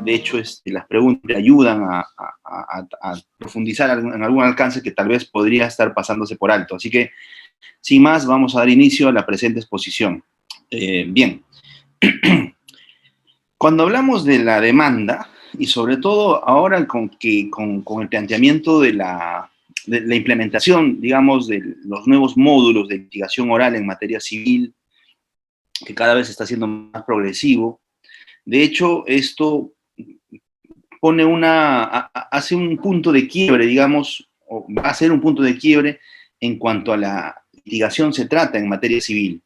De hecho, las preguntas ayudan a profundizar en algún alcance que tal vez podría estar pasándose por alto. Así que, sin más, vamos a dar inicio a la presente exposición. Bien, cuando hablamos de la demanda, y sobre todo ahora con el planteamiento de la implementación, digamos, de los nuevos módulos de litigación oral en materia civil, que cada vez está siendo más progresivo, de hecho, esto pone hace un punto de quiebre, digamos, o va a ser un punto de quiebre en cuanto a la litigación se trata en materia civil,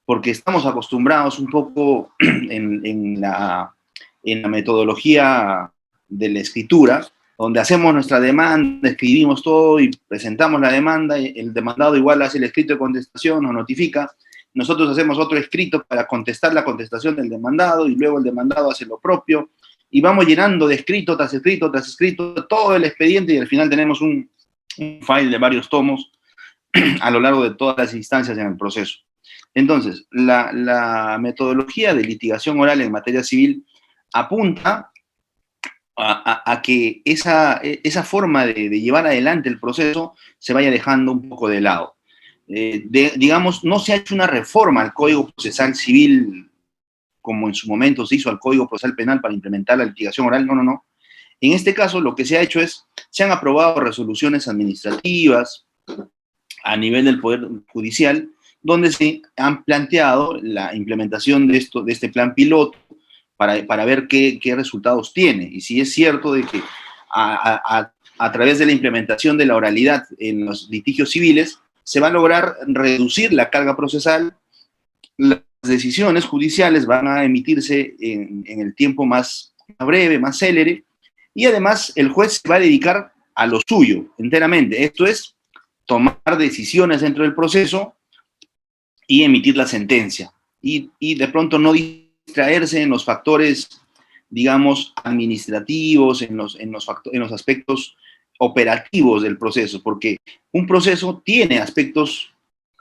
porque estamos acostumbrados un poco en la metodología de la escritura, donde hacemos nuestra demanda, escribimos todo y presentamos la demanda, el demandado igual hace el escrito de contestación, nos notifica, nosotros hacemos otro escrito para contestar la contestación del demandado y luego el demandado hace lo propio, y vamos llenando de escrito tras escrito tras escrito todo el expediente y al final tenemos un file de varios tomos a lo largo de todas las instancias en el proceso. Entonces, la metodología de litigación oral en materia civil apunta a que esa forma de llevar adelante el proceso se vaya dejando un poco de lado. Digamos, no se ha hecho una reforma al Código Procesal Civil como en su momento se hizo al Código Procesal Penal para implementar la litigación oral, no. En este caso, lo que se ha hecho es, se han aprobado resoluciones administrativas a nivel del Poder Judicial, donde se han planteado la implementación de este plan piloto para ver qué resultados tiene. Y si es cierto de que a través de la implementación de la oralidad en los litigios civiles, se va a lograr reducir la carga procesal, las decisiones judiciales van a emitirse en el tiempo más breve, más célere, y además el juez se va a dedicar a lo suyo enteramente. Esto es tomar decisiones dentro del proceso y emitir la sentencia. Y de pronto no distraerse en los factores, digamos, administrativos, en los aspectos operativos del proceso, porque un proceso tiene aspectos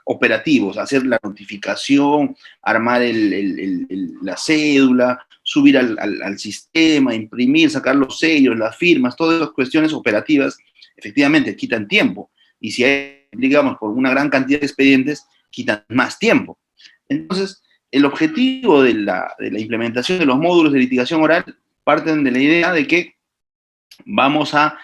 operativos, hacer la notificación, armar la cédula, subir al sistema, imprimir, sacar los sellos, las firmas, todas esas cuestiones operativas, efectivamente quitan tiempo. Y si hay, digamos, por una gran cantidad de expedientes, quitan más tiempo. Entonces, el objetivo de la implementación de los módulos de litigación oral parten de la idea de que vamos a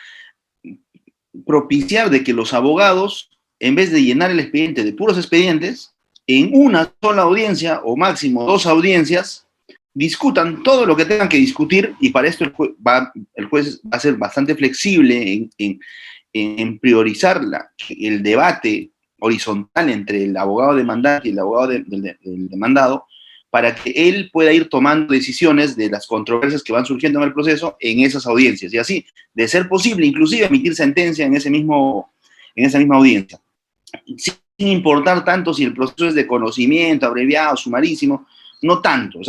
propiciar de que los abogados, en vez de llenar el expediente de puros expedientes, en una sola audiencia o máximo 2 audiencias, discutan todo lo que tengan que discutir, y para esto el juez va a ser bastante flexible en priorizar el debate horizontal entre el abogado demandante y el abogado del demandado, para que él pueda ir tomando decisiones de las controversias que van surgiendo en el proceso en esas audiencias, y así, de ser posible, inclusive emitir sentencia en esa misma audiencia, sin importar tanto si el proceso es de conocimiento, abreviado, sumarísimo, no tanto,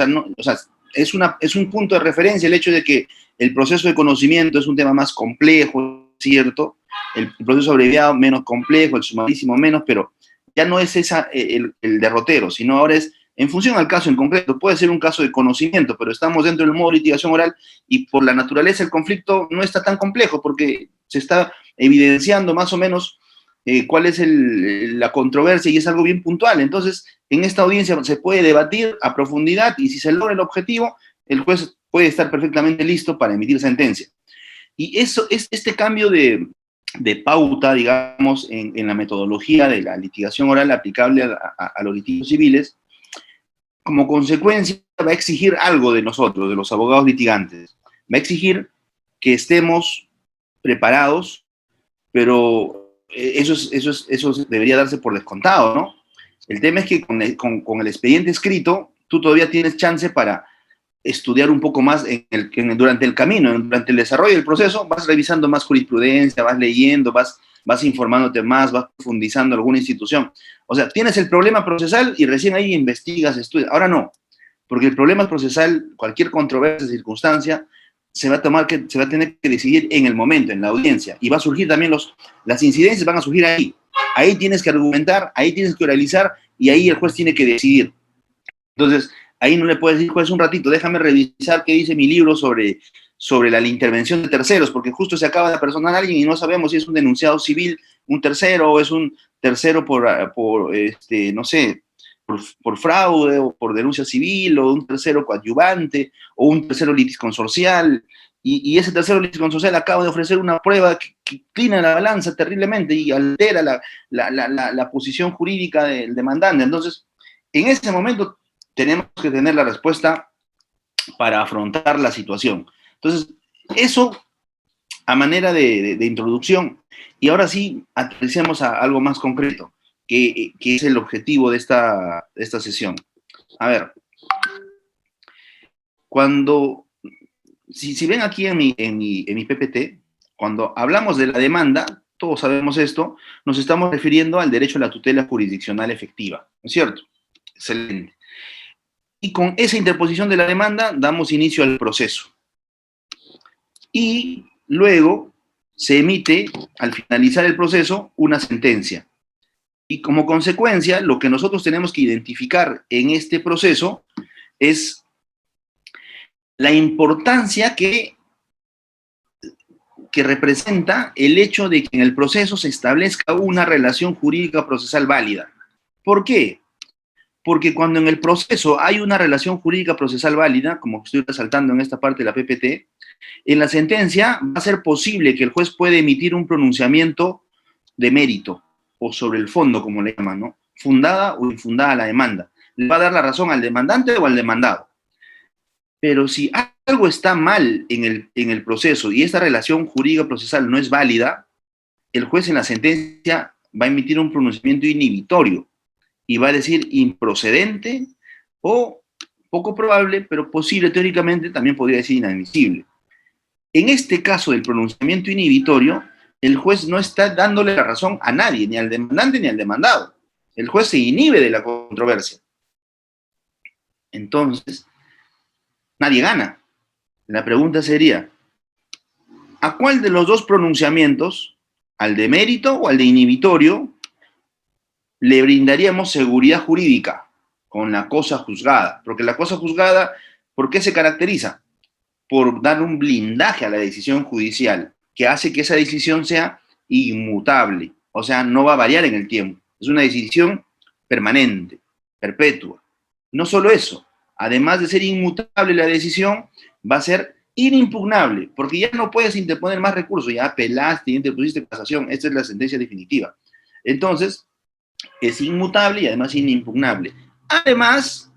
es un punto de referencia el hecho de que el proceso de conocimiento es un tema más complejo, ¿cierto? El proceso abreviado menos complejo, el sumarísimo menos, pero ya no es el derrotero, sino ahora es en función al caso en concreto. Puede ser un caso de conocimiento, pero estamos dentro del modo de litigación oral y por la naturaleza el conflicto no está tan complejo porque se está evidenciando más o menos cuál es la controversia y es algo bien puntual. Entonces, en esta audiencia se puede debatir a profundidad y si se logra el objetivo, el juez puede estar perfectamente listo para emitir sentencia. Y este cambio de pauta, digamos, en la metodología de la litigación oral aplicable a los litigios civiles, como consecuencia va a exigir algo de nosotros, de los abogados litigantes. Va a exigir que estemos preparados, pero eso debería darse por descontado, ¿no? El tema es que con el expediente escrito, tú todavía tienes chance para estudiar un poco más durante el camino, durante el desarrollo del proceso, vas revisando más jurisprudencia, vas leyendo, vas informándote más, vas profundizando alguna institución. O sea, tienes el problema procesal y recién ahí investigas, estudias. Ahora no, porque el problema procesal, cualquier controversia, circunstancia, se va a tener que decidir en el momento, en la audiencia, y va a surgir también las incidencias van a surgir ahí. Ahí tienes que argumentar, ahí tienes que oralizar, y ahí el juez tiene que decidir. Entonces, ahí no le puedes decir, juez, un ratito, déjame revisar qué dice mi libro sobre la intervención de terceros, porque justo se acaba de apersonar a alguien y no sabemos si es un denunciado civil, un tercero, o es un tercero no sé, por fraude o por denuncia civil, o un tercero coadyuvante, o un tercero litisconsorcial, y ese tercero litisconsorcial acaba de ofrecer una prueba que inclina la balanza terriblemente y altera la posición jurídica del demandante. Entonces, en ese momento tenemos que tener la respuesta para afrontar la situación. Entonces, eso a manera de introducción. Y ahora sí, aterricemos a algo más concreto, que es el objetivo de esta sesión. A ver, si ven aquí en mi PPT, cuando hablamos de la demanda, todos sabemos esto, nos estamos refiriendo al derecho a la tutela jurisdiccional efectiva, ¿no es cierto? Excelente. Y con esa interposición de la demanda damos inicio al proceso. Y luego se emite, al finalizar el proceso, una sentencia. Y como consecuencia, lo que nosotros tenemos que identificar en este proceso es la importancia que representa el hecho de que en el proceso se establezca una relación jurídica procesal válida. ¿Por qué? Porque cuando en el proceso hay una relación jurídica procesal válida, como estoy resaltando en esta parte de la PPT, en la sentencia va a ser posible que el juez pueda emitir un pronunciamiento de mérito, o sobre el fondo, como le llaman, ¿no? Fundada o infundada la demanda. Le va a dar la razón al demandante o al demandado. Pero si algo está mal en el proceso y esta relación jurídica procesal no es válida, el juez en la sentencia va a emitir un pronunciamiento inhibitorio y va a decir improcedente o poco probable, pero posible teóricamente, también podría decir inadmisible. En este caso del pronunciamiento inhibitorio, el juez no está dándole la razón a nadie, ni al demandante ni al demandado. El juez se inhibe de la controversia. Entonces, nadie gana. La pregunta sería, ¿a cuál de los dos pronunciamientos, al de mérito o al de inhibitorio, le brindaríamos seguridad jurídica con la cosa juzgada? Porque la cosa juzgada, ¿por qué se caracteriza? Por dar un blindaje a la decisión judicial, que hace que esa decisión sea inmutable, o sea, no va a variar en el tiempo. Es una decisión permanente, perpetua. No solo eso, además de ser inmutable la decisión, va a ser inimpugnable, porque ya no puedes interponer más recursos, ya apelaste, interpusiste casación, esta es la sentencia definitiva. Entonces, es inmutable y además inimpugnable. Además,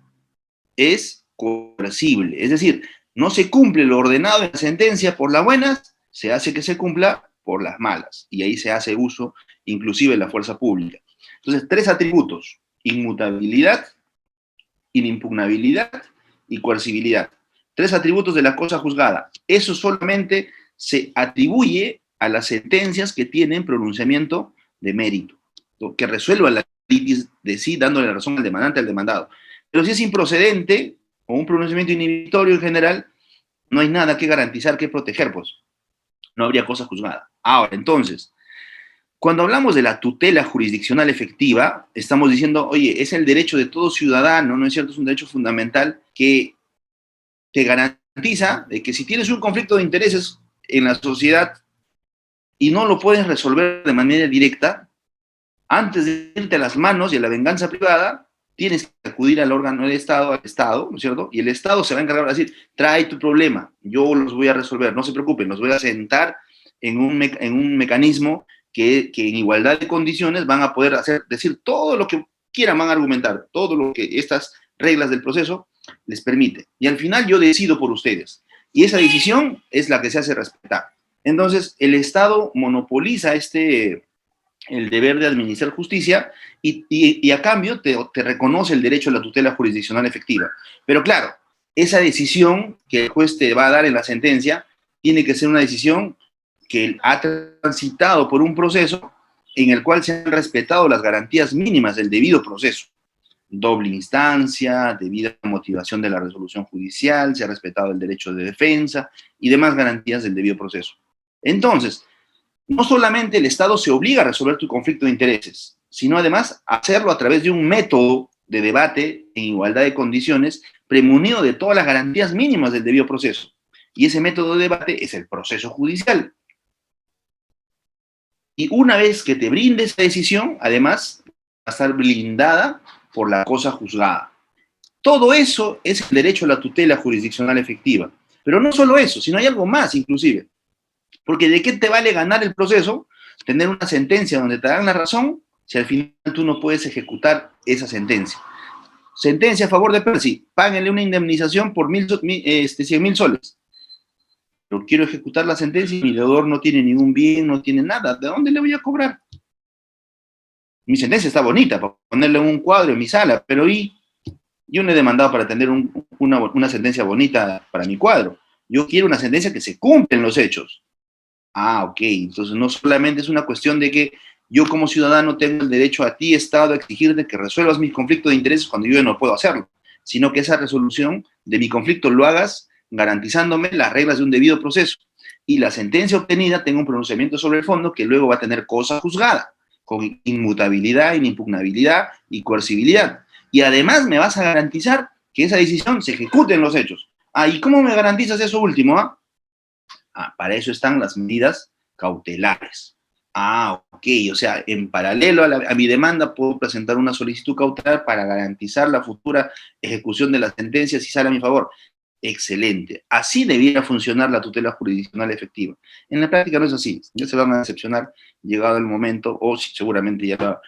es coercible, es decir, no se cumple lo ordenado en la sentencia por las buenas, se hace que se cumpla por las malas, y ahí se hace uso inclusive de la fuerza pública. Entonces, tres atributos: inmutabilidad, inimpugnabilidad y coercibilidad. Tres atributos de la cosa juzgada. Eso solamente se atribuye a las sentencias que tienen pronunciamiento de mérito, que resuelvan la litis de sí, dándole la razón al demandante, al demandado. Pero si es improcedente, o un pronunciamiento inhibitorio en general, no hay nada que garantizar, que proteger, pues. No habría cosa juzgada. Ahora, entonces, cuando hablamos de la tutela jurisdiccional efectiva, estamos diciendo, oye, es el derecho de todo ciudadano, ¿no es cierto? Es un derecho fundamental que te garantiza de que si tienes un conflicto de intereses en la sociedad y no lo puedes resolver de manera directa, antes de irte a las manos y a la venganza privada, tienes que acudir al órgano del Estado, al Estado, ¿no es cierto? Y el Estado se va a encargar de decir, trae tu problema, yo los voy a resolver, no se preocupen, los voy a sentar en un mecanismo que en igualdad de condiciones van a poder decir todo lo que quieran, van a argumentar, todo lo que estas reglas del proceso les permiten. Y al final yo decido por ustedes. Y esa decisión es la que se hace respetar. Entonces, el Estado monopoliza el deber de administrar justicia y a cambio te reconoce el derecho a la tutela jurisdiccional efectiva. Pero claro, esa decisión que el juez te va a dar en la sentencia tiene que ser una decisión que ha transitado por un proceso en el cual se han respetado las garantías mínimas del debido proceso. Doble instancia, debida motivación de la resolución judicial, se ha respetado el derecho de defensa y demás garantías del debido proceso. Entonces, no solamente el Estado se obliga a resolver tu conflicto de intereses, sino además hacerlo a través de un método de debate en igualdad de condiciones, premunido de todas las garantías mínimas del debido proceso. Y ese método de debate es el proceso judicial. Y una vez que te brinde esa decisión, además, va a estar blindada por la cosa juzgada. Todo eso es el derecho a la tutela jurisdiccional efectiva. Pero no solo eso, sino hay algo más inclusive. Porque ¿de qué te vale ganar el proceso, tener una sentencia donde te dan la razón, si al final tú no puedes ejecutar esa sentencia? Sentencia a favor de Percy, páguenle una indemnización por 100.000 soles. Pero quiero ejecutar la sentencia y mi deudor no tiene ningún bien, no tiene nada. ¿De dónde le voy a cobrar? Mi sentencia está bonita para ponerle en un cuadro en mi sala, pero yo no he demandado para tener una sentencia bonita para mi cuadro. Yo quiero una sentencia que se cumplen los hechos. Ah, ok. Entonces no solamente es una cuestión de que yo como ciudadano tengo el derecho a ti, Estado, a exigirte que resuelvas mis conflictos de intereses cuando yo no puedo hacerlo, sino que esa resolución de mi conflicto lo hagas garantizándome las reglas de un debido proceso. Y la sentencia obtenida tenga un pronunciamiento sobre el fondo que luego va a tener cosa juzgada, con inmutabilidad, inimpugnabilidad y coercibilidad. Y además me vas a garantizar que esa decisión se ejecute en los hechos. Ah, ¿y cómo me garantizas eso último? Para eso están las medidas cautelares. Ok, o sea, en paralelo a mi demanda puedo presentar una solicitud cautelar para garantizar la futura ejecución de la sentencia si sale a mi favor. Excelente. Así debiera funcionar la tutela jurisdiccional efectiva. En la práctica no es así. Ya se van a decepcionar llegado el momento, o si seguramente ya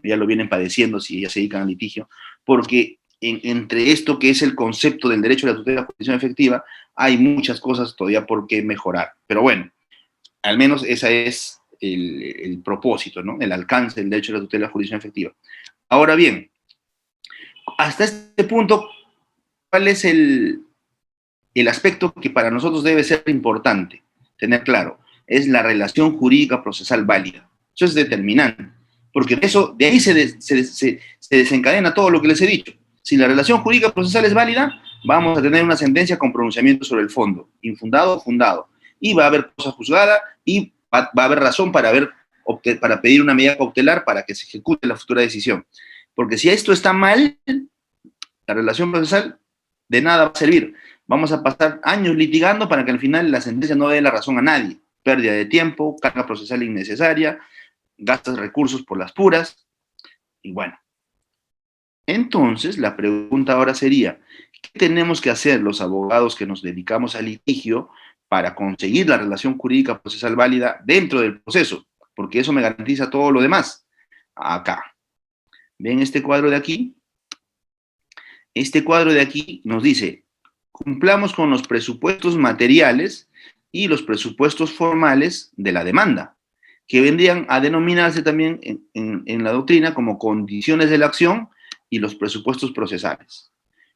lo vienen padeciendo si ya se dedican al litigio, porque entre esto que es el concepto del derecho a la tutela jurisdiccional efectiva, hay muchas cosas todavía por qué mejorar. Pero bueno, al menos ese es el propósito, ¿no? El alcance del derecho a la tutela jurisdiccional efectiva. Ahora bien, hasta este punto, ¿cuál es el aspecto que para nosotros debe ser importante tener claro? Es la relación jurídica procesal válida. Eso es determinante, porque de ahí se desencadena todo lo que les he dicho. Si la relación jurídica procesal es válida, vamos a tener una sentencia con pronunciamiento sobre el fondo, infundado o fundado, y va a haber cosa juzgada y va a haber razón para pedir una medida cautelar para que se ejecute la futura decisión. Porque si esto está mal, la relación procesal de nada va a servir. Vamos a pasar años litigando para que al final la sentencia no dé la razón a nadie. Pérdida de tiempo, carga procesal innecesaria, gastos recursos por las puras, y bueno. Entonces, la pregunta ahora sería, ¿qué tenemos que hacer los abogados que nos dedicamos al litigio para conseguir la relación jurídica procesal válida dentro del proceso? Porque eso me garantiza todo lo demás. Acá. ¿Ven este cuadro de aquí? Este cuadro de aquí nos dice, cumplamos con los presupuestos materiales y los presupuestos formales de la demanda, que vendrían a denominarse también en la doctrina como condiciones de la acción y los presupuestos procesales.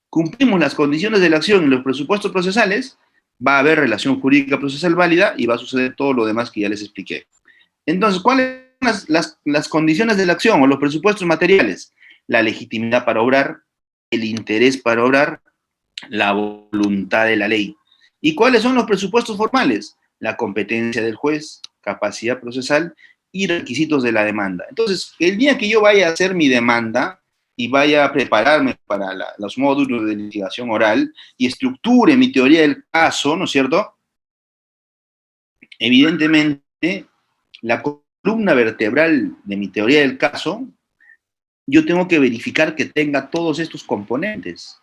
Cumplimos las condiciones de la acción y los presupuestos procesales, va a haber relación jurídica procesal válida y va a suceder todo lo demás que ya les expliqué. Entonces, ¿cuáles son las condiciones de la acción o los presupuestos materiales? La legitimidad para obrar, el interés para obrar, la voluntad de la ley. ¿Y cuáles son los presupuestos formales? La competencia del juez, capacidad procesal y requisitos de la demanda. Entonces, el día que yo vaya a hacer mi demanda y vaya a prepararme para los módulos de litigación oral y estructure mi teoría del caso, ¿no es cierto? Evidentemente, la columna vertebral de mi teoría del caso, yo tengo que verificar que tenga todos estos componentes.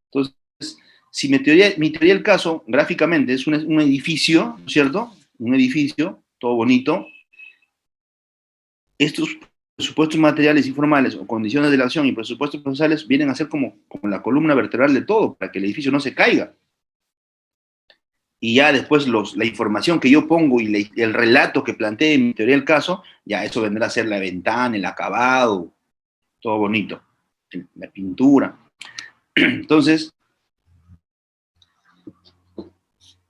Entonces, si mi teoría del caso, gráficamente, es un edificio, ¿no es cierto? Un edificio, todo bonito. Estos presupuestos materiales y formales o condiciones de la acción y presupuestos procesales vienen a ser como la columna vertebral de todo, para que el edificio no se caiga. Y ya después la información que yo pongo y el relato que planteé en mi teoría del caso, ya eso vendrá a ser la ventana, el acabado, todo bonito, la pintura. Entonces,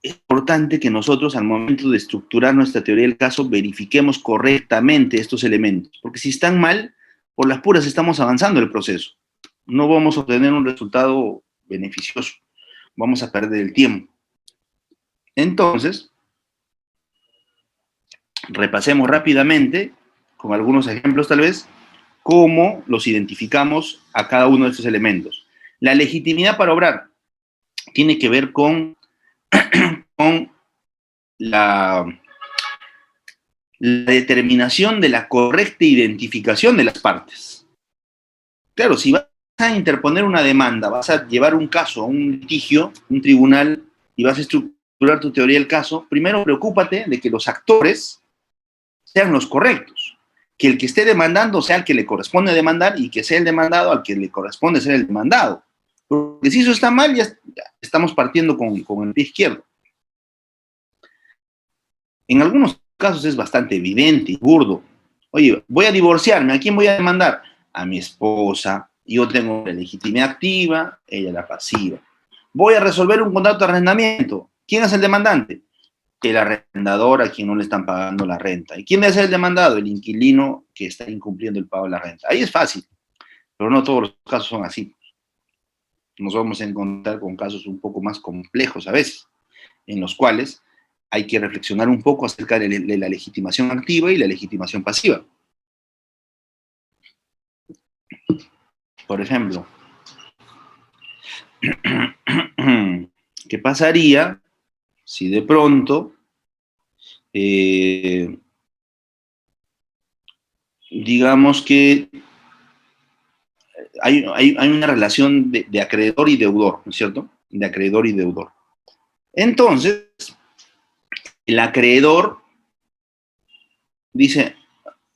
es importante que nosotros al momento de estructurar nuestra teoría del caso verifiquemos correctamente estos elementos, porque si están mal, por las puras estamos avanzando el proceso. No vamos a obtener un resultado beneficioso, vamos a perder el tiempo. Entonces, repasemos rápidamente con algunos ejemplos tal vez, cómo los identificamos a cada uno de estos elementos. La legitimidad para obrar tiene que ver con, con la, la determinación de la correcta identificación de las partes. Claro, si vas a interponer una demanda, vas a llevar un caso a un litigio, un tribunal, y vas a estructurar tu teoría del caso, primero preocúpate de que los actores sean los correctos, que el que esté demandando sea el que le corresponde demandar y que sea el demandado al que le corresponde ser el demandado. Porque si eso está mal, ya estamos partiendo con el pie izquierdo. En algunos casos es bastante evidente y burdo. Oye, voy a divorciarme, ¿a quién voy a demandar? A mi esposa. Yo tengo la legitimidad activa, ella la pasiva. Voy a resolver un contrato de arrendamiento. ¿Quién es el demandante? El arrendador a quien no le están pagando la renta. ¿Y quién debe ser el demandado? El inquilino que está incumpliendo el pago de la renta. Ahí es fácil, pero no todos los casos son así. Nos vamos a encontrar con casos un poco más complejos a veces, en los cuales hay que reflexionar un poco acerca de la legitimación activa y la legitimación pasiva. Por ejemplo, ¿qué pasaría si de pronto, digamos que hay una relación de acreedor y deudor, ¿no es cierto? De acreedor y deudor. Entonces, el acreedor dice,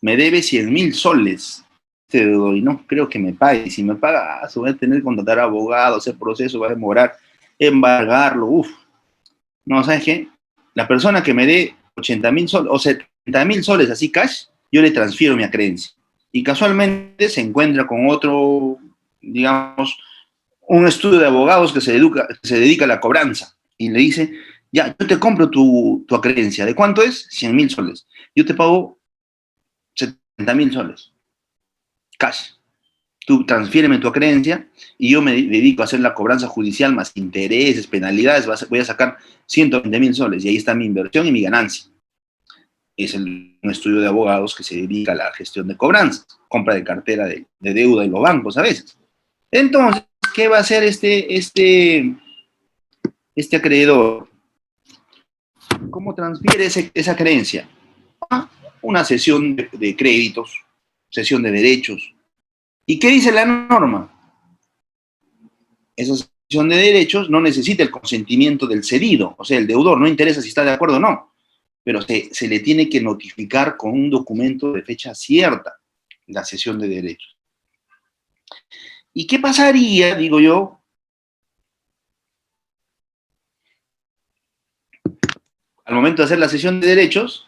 me debe 100.000 soles este deudor y no creo que me pague. Si me paga, se va a tener que contratar abogados, ese proceso va a demorar, embargarlo, uff. No, ¿sabes qué? La persona que me dé 80.000 soles o 70.000 soles así cash, yo le transfiero mi acreencia. Y casualmente se encuentra con otro, digamos, un estudio de abogados que se dedica a la cobranza y le dice, ya, yo te compro tu acreencia. ¿De cuánto es? 100.000 soles. Yo te pago 70.000 soles. Cash. Tú transfiéreme tu acreencia y yo me dedico a hacer la cobranza judicial más intereses, penalidades, voy a sacar 120.000 soles y ahí está mi inversión y mi ganancia. Es un estudio de abogados que se dedica a la gestión de cobranzas, compra de cartera de deuda en los bancos a veces. Entonces, ¿qué va a hacer este acreedor? ¿Cómo transfiere esa creencia? A una cesión de créditos, cesión de derechos. ¿Y qué dice la norma? Esa cesión de derechos no necesita el consentimiento del cedido, o sea, el deudor, no interesa si está de acuerdo o no, pero se le tiene que notificar con un documento de fecha cierta la cesión de derechos. ¿Y qué pasaría, digo yo, al momento de hacer la cesión de derechos?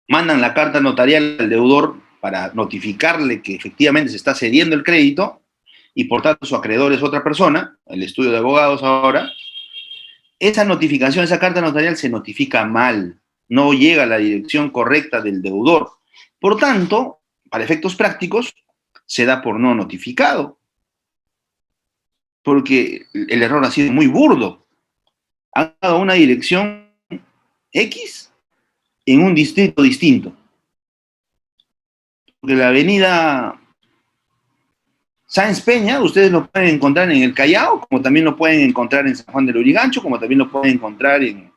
Mandan la carta notarial al deudor para notificarle que efectivamente se está cediendo el crédito y por tanto su acreedor es otra persona, el estudio de abogados ahora. Esa notificación, esa carta notarial se notifica mal, no llega a la dirección correcta del deudor. Por tanto, para efectos prácticos, se da por no notificado, porque el error ha sido muy burdo. Ha dado una dirección X en un distrito distinto. Porque la avenida Sáenz Peña, ustedes lo pueden encontrar en el Callao, como también lo pueden encontrar en San Juan del Lurigancho, como también lo pueden encontrar en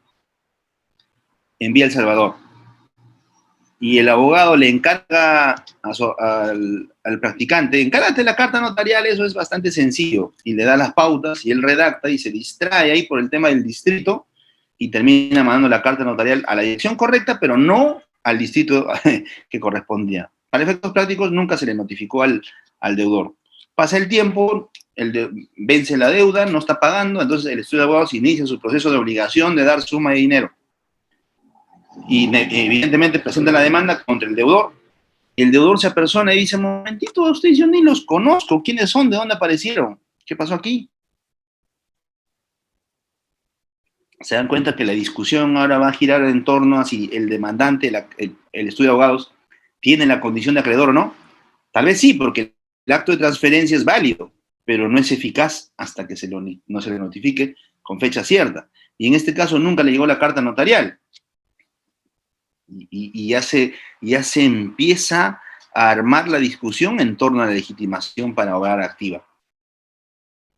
Vía El Salvador. Y el abogado le encarga al practicante, encárgate la carta notarial, eso es bastante sencillo, y le da las pautas, y él redacta y se distrae ahí por el tema del distrito, y termina mandando la carta notarial a la dirección correcta, pero no al distrito que correspondía. Para efectos prácticos nunca se le notificó al deudor. Pasa el tiempo, vence la deuda, no está pagando, entonces el estudio de abogados inicia su proceso de obligación de dar suma de dinero. Y evidentemente presenta la demanda contra el deudor. El deudor se apersona y dice, momentito, ustedes yo ni los conozco, ¿quiénes son? ¿De dónde aparecieron? ¿Qué pasó aquí? Se dan cuenta que la discusión ahora va a girar en torno a si el demandante, el estudio de abogados, tiene la condición de acreedor o no. Tal vez sí, porque el acto de transferencia es válido, pero no es eficaz hasta que no se le notifique con fecha cierta. Y en este caso nunca le llegó la carta notarial. y ya se empieza a armar la discusión en torno a la legitimación para obrar activa.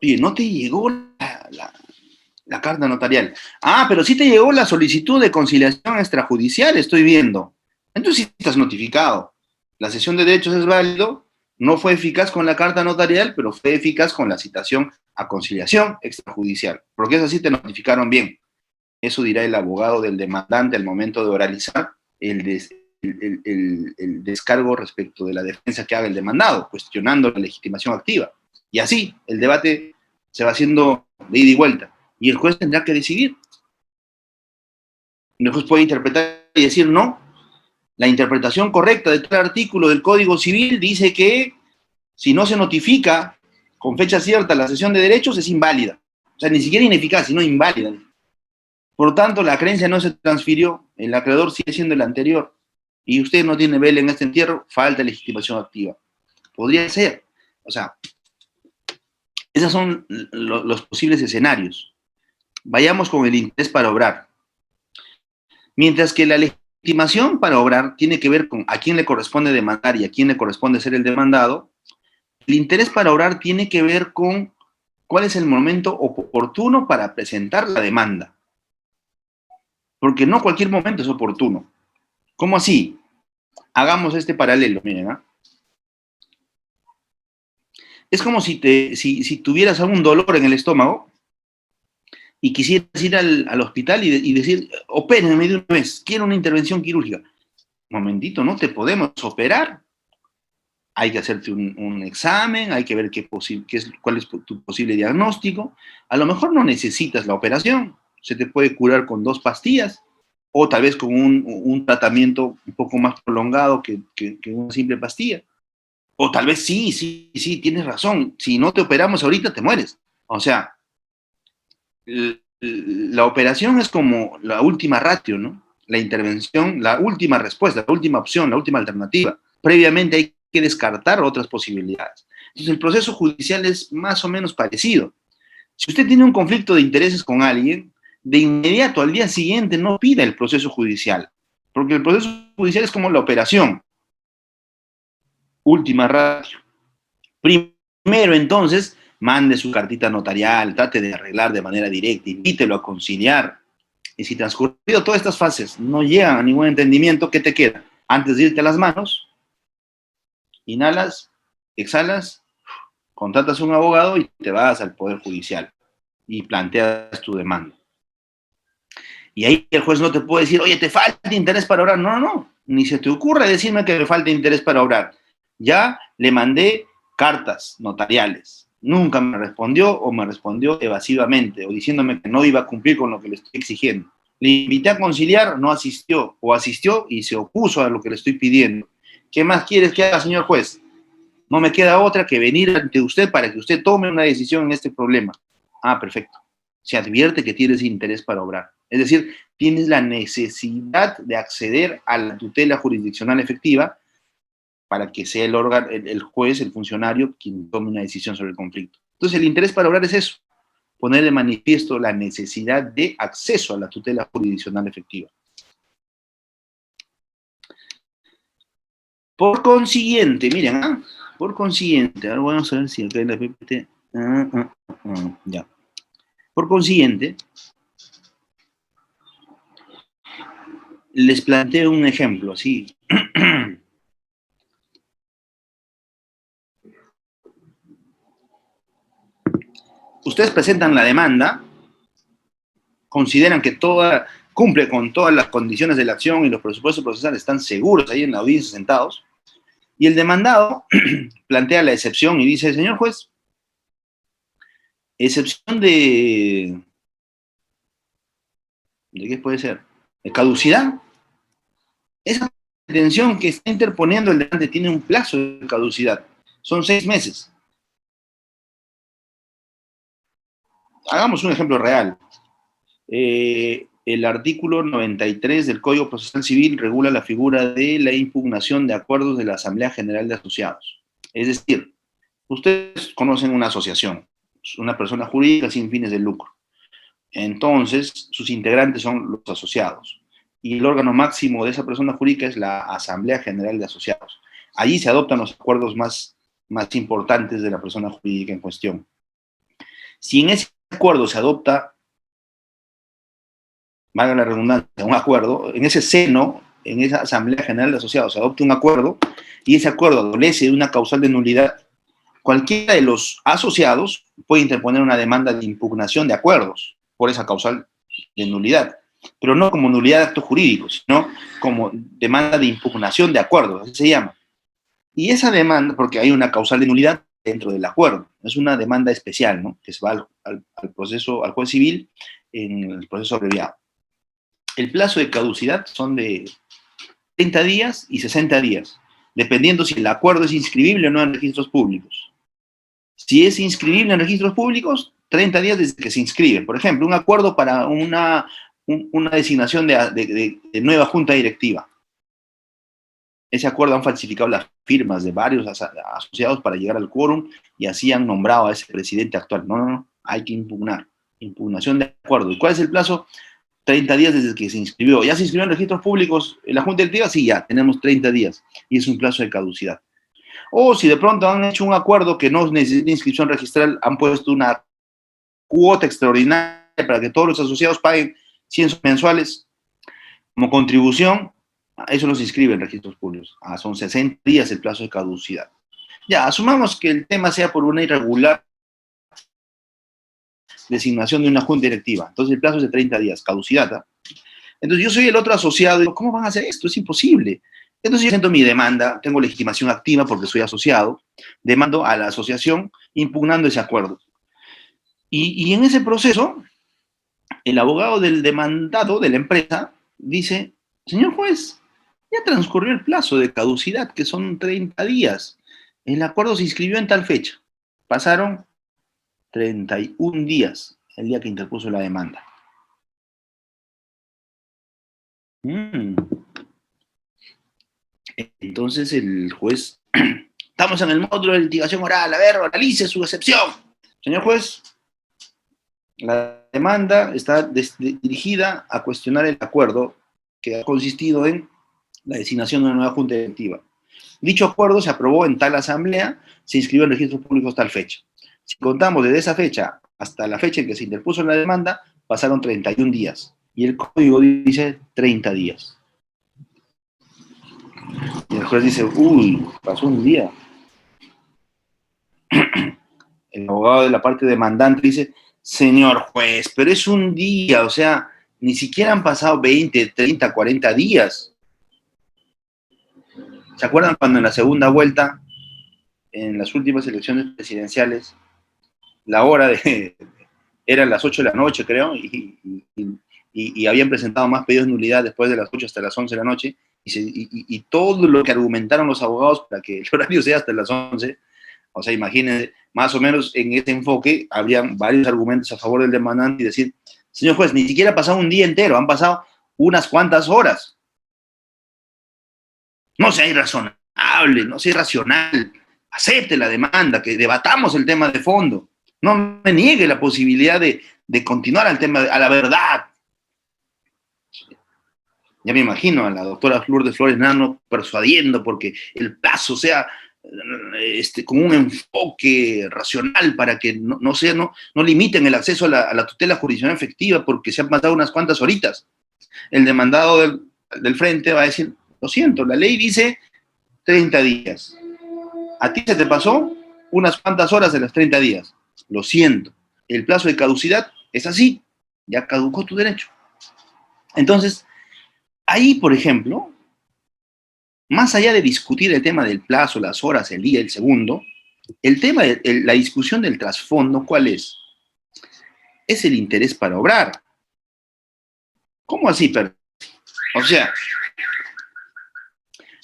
Oye, no te llegó la carta notarial. Ah, pero sí te llegó la solicitud de conciliación extrajudicial, estoy viendo. Entonces sí estás notificado. La cesión de derechos es válido, no fue eficaz con la carta notarial, pero fue eficaz con la citación a conciliación extrajudicial. Porque eso sí te notificaron bien. Eso dirá el abogado del demandante al momento de oralizar el descargo respecto de la defensa que haga el demandado, cuestionando la legitimación activa. Y así, el debate se va haciendo de ida y vuelta. Y el juez tendrá que decidir. El juez puede interpretar y decir, no, la interpretación correcta de tal artículo del Código Civil dice que si no se notifica con fecha cierta la cesión de derechos es inválida. O sea, ni siquiera ineficaz, sino inválida. Por lo tanto, la creencia no se transfirió, el acreedor sigue siendo el anterior, y usted no tiene vela en este entierro, falta legitimación activa. Podría ser. O sea, esos son los posibles escenarios. Vayamos con el interés para obrar. Mientras que la legitimación para obrar tiene que ver con a quién le corresponde demandar y a quién le corresponde ser el demandado, el interés para obrar tiene que ver con cuál es el momento oportuno para presentar la demanda. Porque no cualquier momento es oportuno. ¿Cómo así? Hagamos este paralelo, miren, ¿ah? Es como si tuvieras algún dolor en el estómago y quisieras ir al hospital y decir, opérenme de una vez, quiero una intervención quirúrgica. Un momentito, no te podemos operar. Hay que hacerte un examen, hay que ver cuál es tu posible diagnóstico. A lo mejor no necesitas la operación, se te puede curar con 2 pastillas, o tal vez con un tratamiento un poco más prolongado que una simple pastilla. O tal vez sí, tienes razón. Si no te operamos ahorita, te mueres. O sea, la operación es como la última ratio, ¿no? La intervención, la última respuesta, la última opción, la última alternativa. Previamente hay que descartar otras posibilidades. Entonces, el proceso judicial es más o menos parecido. Si usted tiene un conflicto de intereses con alguien, de inmediato al día siguiente no pida el proceso judicial, porque el proceso judicial es como la operación. Última ratio. Primero, entonces, mande su cartita notarial, trate de arreglar de manera directa, invítelo a conciliar. Y si transcurrido todas estas fases no llegan a ningún entendimiento, ¿qué te queda? Antes de irte a las manos, inhalas, exhalas, contratas a un abogado y te vas al Poder Judicial y planteas tu demanda. Y ahí el juez no te puede decir, oye, te falta interés para obrar. No, no, no. Ni se te ocurre decirme que me falta interés para obrar. Ya le mandé cartas notariales. Nunca me respondió o me respondió evasivamente o diciéndome que no iba a cumplir con lo que le estoy exigiendo. Le invité a conciliar, no asistió o asistió y se opuso a lo que le estoy pidiendo. ¿Qué más quieres que haga, señor juez? No me queda otra que venir ante usted para que usted tome una decisión en este problema. Ah, perfecto. Se advierte que tienes interés para obrar. Es decir, tienes la necesidad de acceder a la tutela jurisdiccional efectiva para que sea el órgano, el juez, el funcionario, quien tome una decisión sobre el conflicto. Entonces, el interés para obrar es eso, poner de manifiesto la necesidad de acceso a la tutela jurisdiccional efectiva. Por consiguiente, miren, por consiguiente, ahora vamos a ver si acá en la PPT, ya. Por consiguiente, les planteo un ejemplo, así. Ustedes presentan la demanda, consideran que cumple con todas las condiciones de la acción y los presupuestos procesales están seguros ahí en la audiencia sentados, y el demandado plantea la excepción y dice, señor juez, excepción ¿de qué puede ser? ¿De caducidad? Esa detención que está interponiendo el demandante tiene un plazo de caducidad, son 6 meses. Hagamos un ejemplo real. El artículo 93 del Código Procesal Civil regula la figura de la impugnación de acuerdos de la Asamblea General de Asociados. Es decir, ustedes conocen una asociación, una persona jurídica sin fines de lucro. Entonces, sus integrantes son los asociados. y el órgano máximo de esa persona jurídica es la Asamblea General de Asociados. Allí se adoptan los acuerdos más importantes de la persona jurídica en cuestión. Si en ese acuerdo se adopta, valga la redundancia, un acuerdo, en ese seno, en esa Asamblea General de Asociados se adopta un acuerdo y ese acuerdo adolece de una causal de nulidad, cualquiera de los asociados puede interponer una demanda de impugnación de acuerdos por esa causal de nulidad, pero no como nulidad de acto jurídico, sino como demanda de impugnación de acuerdos, así se llama. Y esa demanda, porque hay una causal de nulidad dentro del acuerdo, es una demanda especial, ¿no? Que se va al proceso, al juez civil en el proceso abreviado. El plazo de caducidad son de 30 días y 60 días, dependiendo si el acuerdo es inscribible o no en registros públicos. Si es inscribible en registros públicos, 30 días desde que se inscribe. Por ejemplo, un acuerdo para una designación de nueva junta directiva. Ese acuerdo han falsificado las firmas de varios asociados para llegar al quórum y así han nombrado a ese presidente actual. No, hay que impugnar. Impugnación de acuerdo. ¿Y cuál es el plazo? 30 días desde que se inscribió. ¿Ya se inscribió en registros públicos en la junta directiva? Sí, ya, tenemos 30 días y es un plazo de caducidad. O si de pronto han hecho un acuerdo que no necesita inscripción registral, han puesto una cuota extraordinaria para que todos los asociados paguen 100 mensuales como contribución, eso no se inscribe en registros públicos. Son 60 días el plazo de caducidad. Ya, asumamos que el tema sea por una irregular designación de una junta directiva. Entonces el plazo es de 30 días, caducidad. ¿Eh? Entonces yo soy el otro asociado y digo, ¿cómo van a hacer esto? Es imposible. Entonces yo presento mi demanda, tengo legitimación activa porque soy asociado, demando a la asociación impugnando ese acuerdo. Y en ese proceso, el abogado del demandado de la empresa dice, señor juez, ya transcurrió el plazo de caducidad, que son 30 días. El acuerdo se inscribió en tal fecha. Pasaron 31 días, el día que interpuso la demanda. Entonces el juez, estamos en el módulo de litigación oral, a ver, analice su excepción. Señor juez, la demanda está dirigida a cuestionar el acuerdo que ha consistido en la designación de una nueva junta directiva. Dicho acuerdo se aprobó en tal asamblea, se inscribió en registros públicos tal fecha. Si contamos desde esa fecha hasta la fecha en que se interpuso la demanda, pasaron 31 días. Y el código dice 30 días. Y el juez dice, uy, pasó un día. El abogado de la parte demandante dice, señor juez, pero es un día, o sea, ni siquiera han pasado 20, 30, 40 días. ¿Se acuerdan cuando en la segunda vuelta, en las últimas elecciones presidenciales, la hora eran las 8 de la noche, creo, y habían presentado más pedidos de nulidad después de las 8 hasta las 11 de la noche, y todo lo que argumentaron los abogados para que el horario sea hasta las 11, o sea, imagínense, más o menos en ese enfoque habrían varios argumentos a favor del demandante y decir, señor juez, ni siquiera ha pasado un día entero, han pasado unas cuantas horas. No sea irrazonable, no sea irracional, acepte la demanda, que debatamos el tema de fondo. No me niegue la posibilidad de continuar al tema, a la verdad. Ya me imagino a la doctora Lourdes Flores Nano persuadiendo porque el plazo sea con un enfoque racional para que no limiten el acceso a la tutela jurisdiccional efectiva porque se han pasado unas cuantas horitas. El demandado del frente va a decir, lo siento, la ley dice 30 días. A ti se te pasó unas cuantas horas de las 30 días. Lo siento. El plazo de caducidad es así. Ya caducó tu derecho. Entonces, ahí, por ejemplo, más allá de discutir el tema del plazo, las horas, el día, el segundo, el tema de la discusión del trasfondo, ¿cuál es? Es el interés para obrar. ¿Cómo así, Percy? O sea,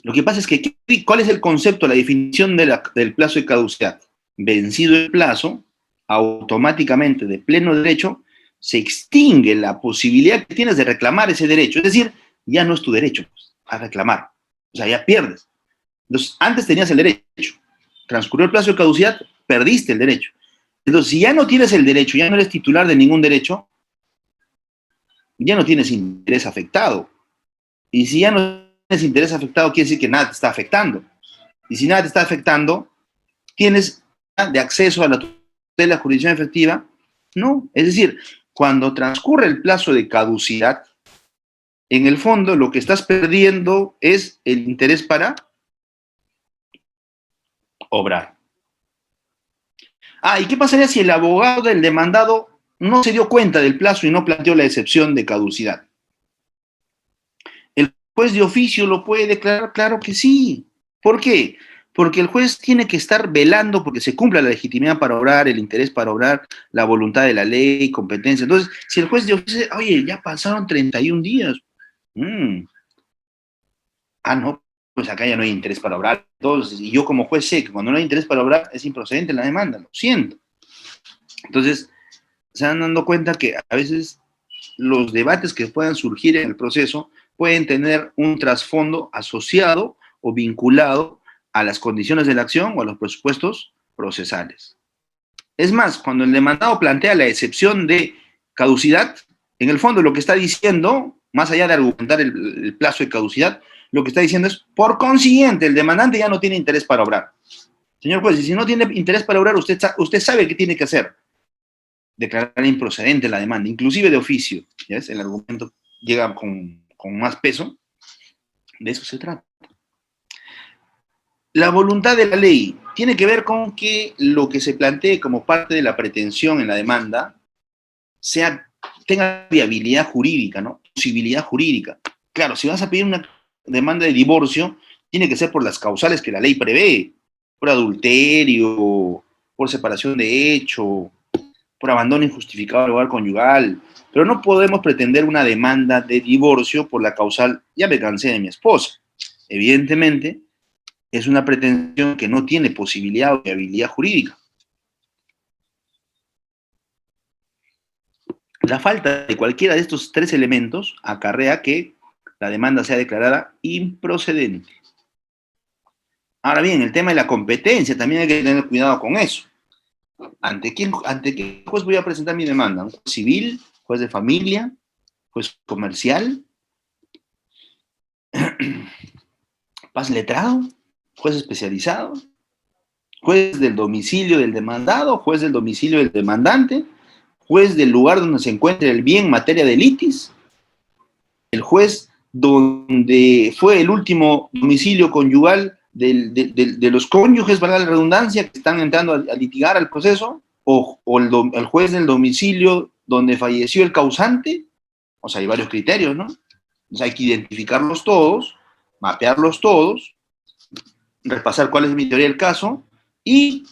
lo que pasa es que, ¿cuál es el concepto, la definición del plazo de caducidad? Vencido el plazo, automáticamente de pleno derecho, se extingue la posibilidad que tienes de reclamar ese derecho. Es decir, ya no es tu derecho a reclamar. O sea, ya pierdes. Entonces, antes tenías el derecho. Transcurrió el plazo de caducidad, perdiste el derecho. Entonces, si ya no tienes el derecho, ya no eres titular de ningún derecho, ya no tienes interés afectado. Y si ya no tienes interés afectado, quiere decir que nada te está afectando. Y si nada te está afectando, ¿tienes de acceso a la tutela de jurisdicción efectiva? No. Es decir, cuando transcurre el plazo de caducidad, en el fondo lo que estás perdiendo es el interés para obrar. ¿Y qué pasaría si el abogado del demandado no se dio cuenta del plazo y no planteó la excepción de caducidad? ¿El juez de oficio lo puede declarar? Claro que sí. ¿Por qué? Porque el juez tiene que estar velando porque se cumpla la legitimidad para obrar, el interés para obrar, la voluntad de la ley, competencia. Entonces, si el juez de oficio dice, oye, ya pasaron 31 días, no, pues acá ya no hay interés para obrar. Entonces, y yo como juez sé que cuando no hay interés para obrar es improcedente la demanda, lo siento. Entonces, se van dando cuenta que a veces los debates que puedan surgir en el proceso pueden tener un trasfondo asociado o vinculado a las condiciones de la acción o a los presupuestos procesales. Es más, cuando el demandado plantea la excepción de caducidad, en el fondo lo que está diciendo, más allá de argumentar el plazo de caducidad, lo que está diciendo es, por consiguiente, el demandante ya no tiene interés para obrar. Señor juez, y si no tiene interés para obrar, usted sabe qué tiene que hacer. Declarar improcedente la demanda, inclusive de oficio. ¿Ya ves? El argumento llega con más peso. De eso se trata. La voluntad de la ley tiene que ver con que lo que se plantee como parte de la pretensión en la demanda tenga viabilidad jurídica, ¿no? Posibilidad jurídica. Claro, si vas a pedir una demanda de divorcio, tiene que ser por las causales que la ley prevé, por adulterio, por separación de hecho, por abandono injustificado del hogar conyugal, pero no podemos pretender una demanda de divorcio por la causal, ya me cansé de mi esposa. Evidentemente, es una pretensión que no tiene posibilidad o viabilidad jurídica. La falta de cualquiera de estos tres elementos acarrea que la demanda sea declarada improcedente. Ahora bien, el tema de la competencia, también hay que tener cuidado con eso. ¿Ante qué juez voy a presentar mi demanda? ¿Un juez civil? ¿Juez de familia? ¿Juez comercial? ¿Paz letrado? ¿Juez especializado? ¿Juez del domicilio del demandado? ¿Juez del domicilio del demandante? ¿Juez del lugar donde se encuentre el bien en materia de litis? ¿El juez donde fue el último domicilio conyugal de los cónyuges, valga la redundancia, que están entrando a litigar al proceso? ¿O el juez del domicilio donde falleció el causante? O sea, hay varios criterios, ¿no? Entonces hay que identificarlos todos, mapearlos todos, repasar cuál es mi teoría del caso y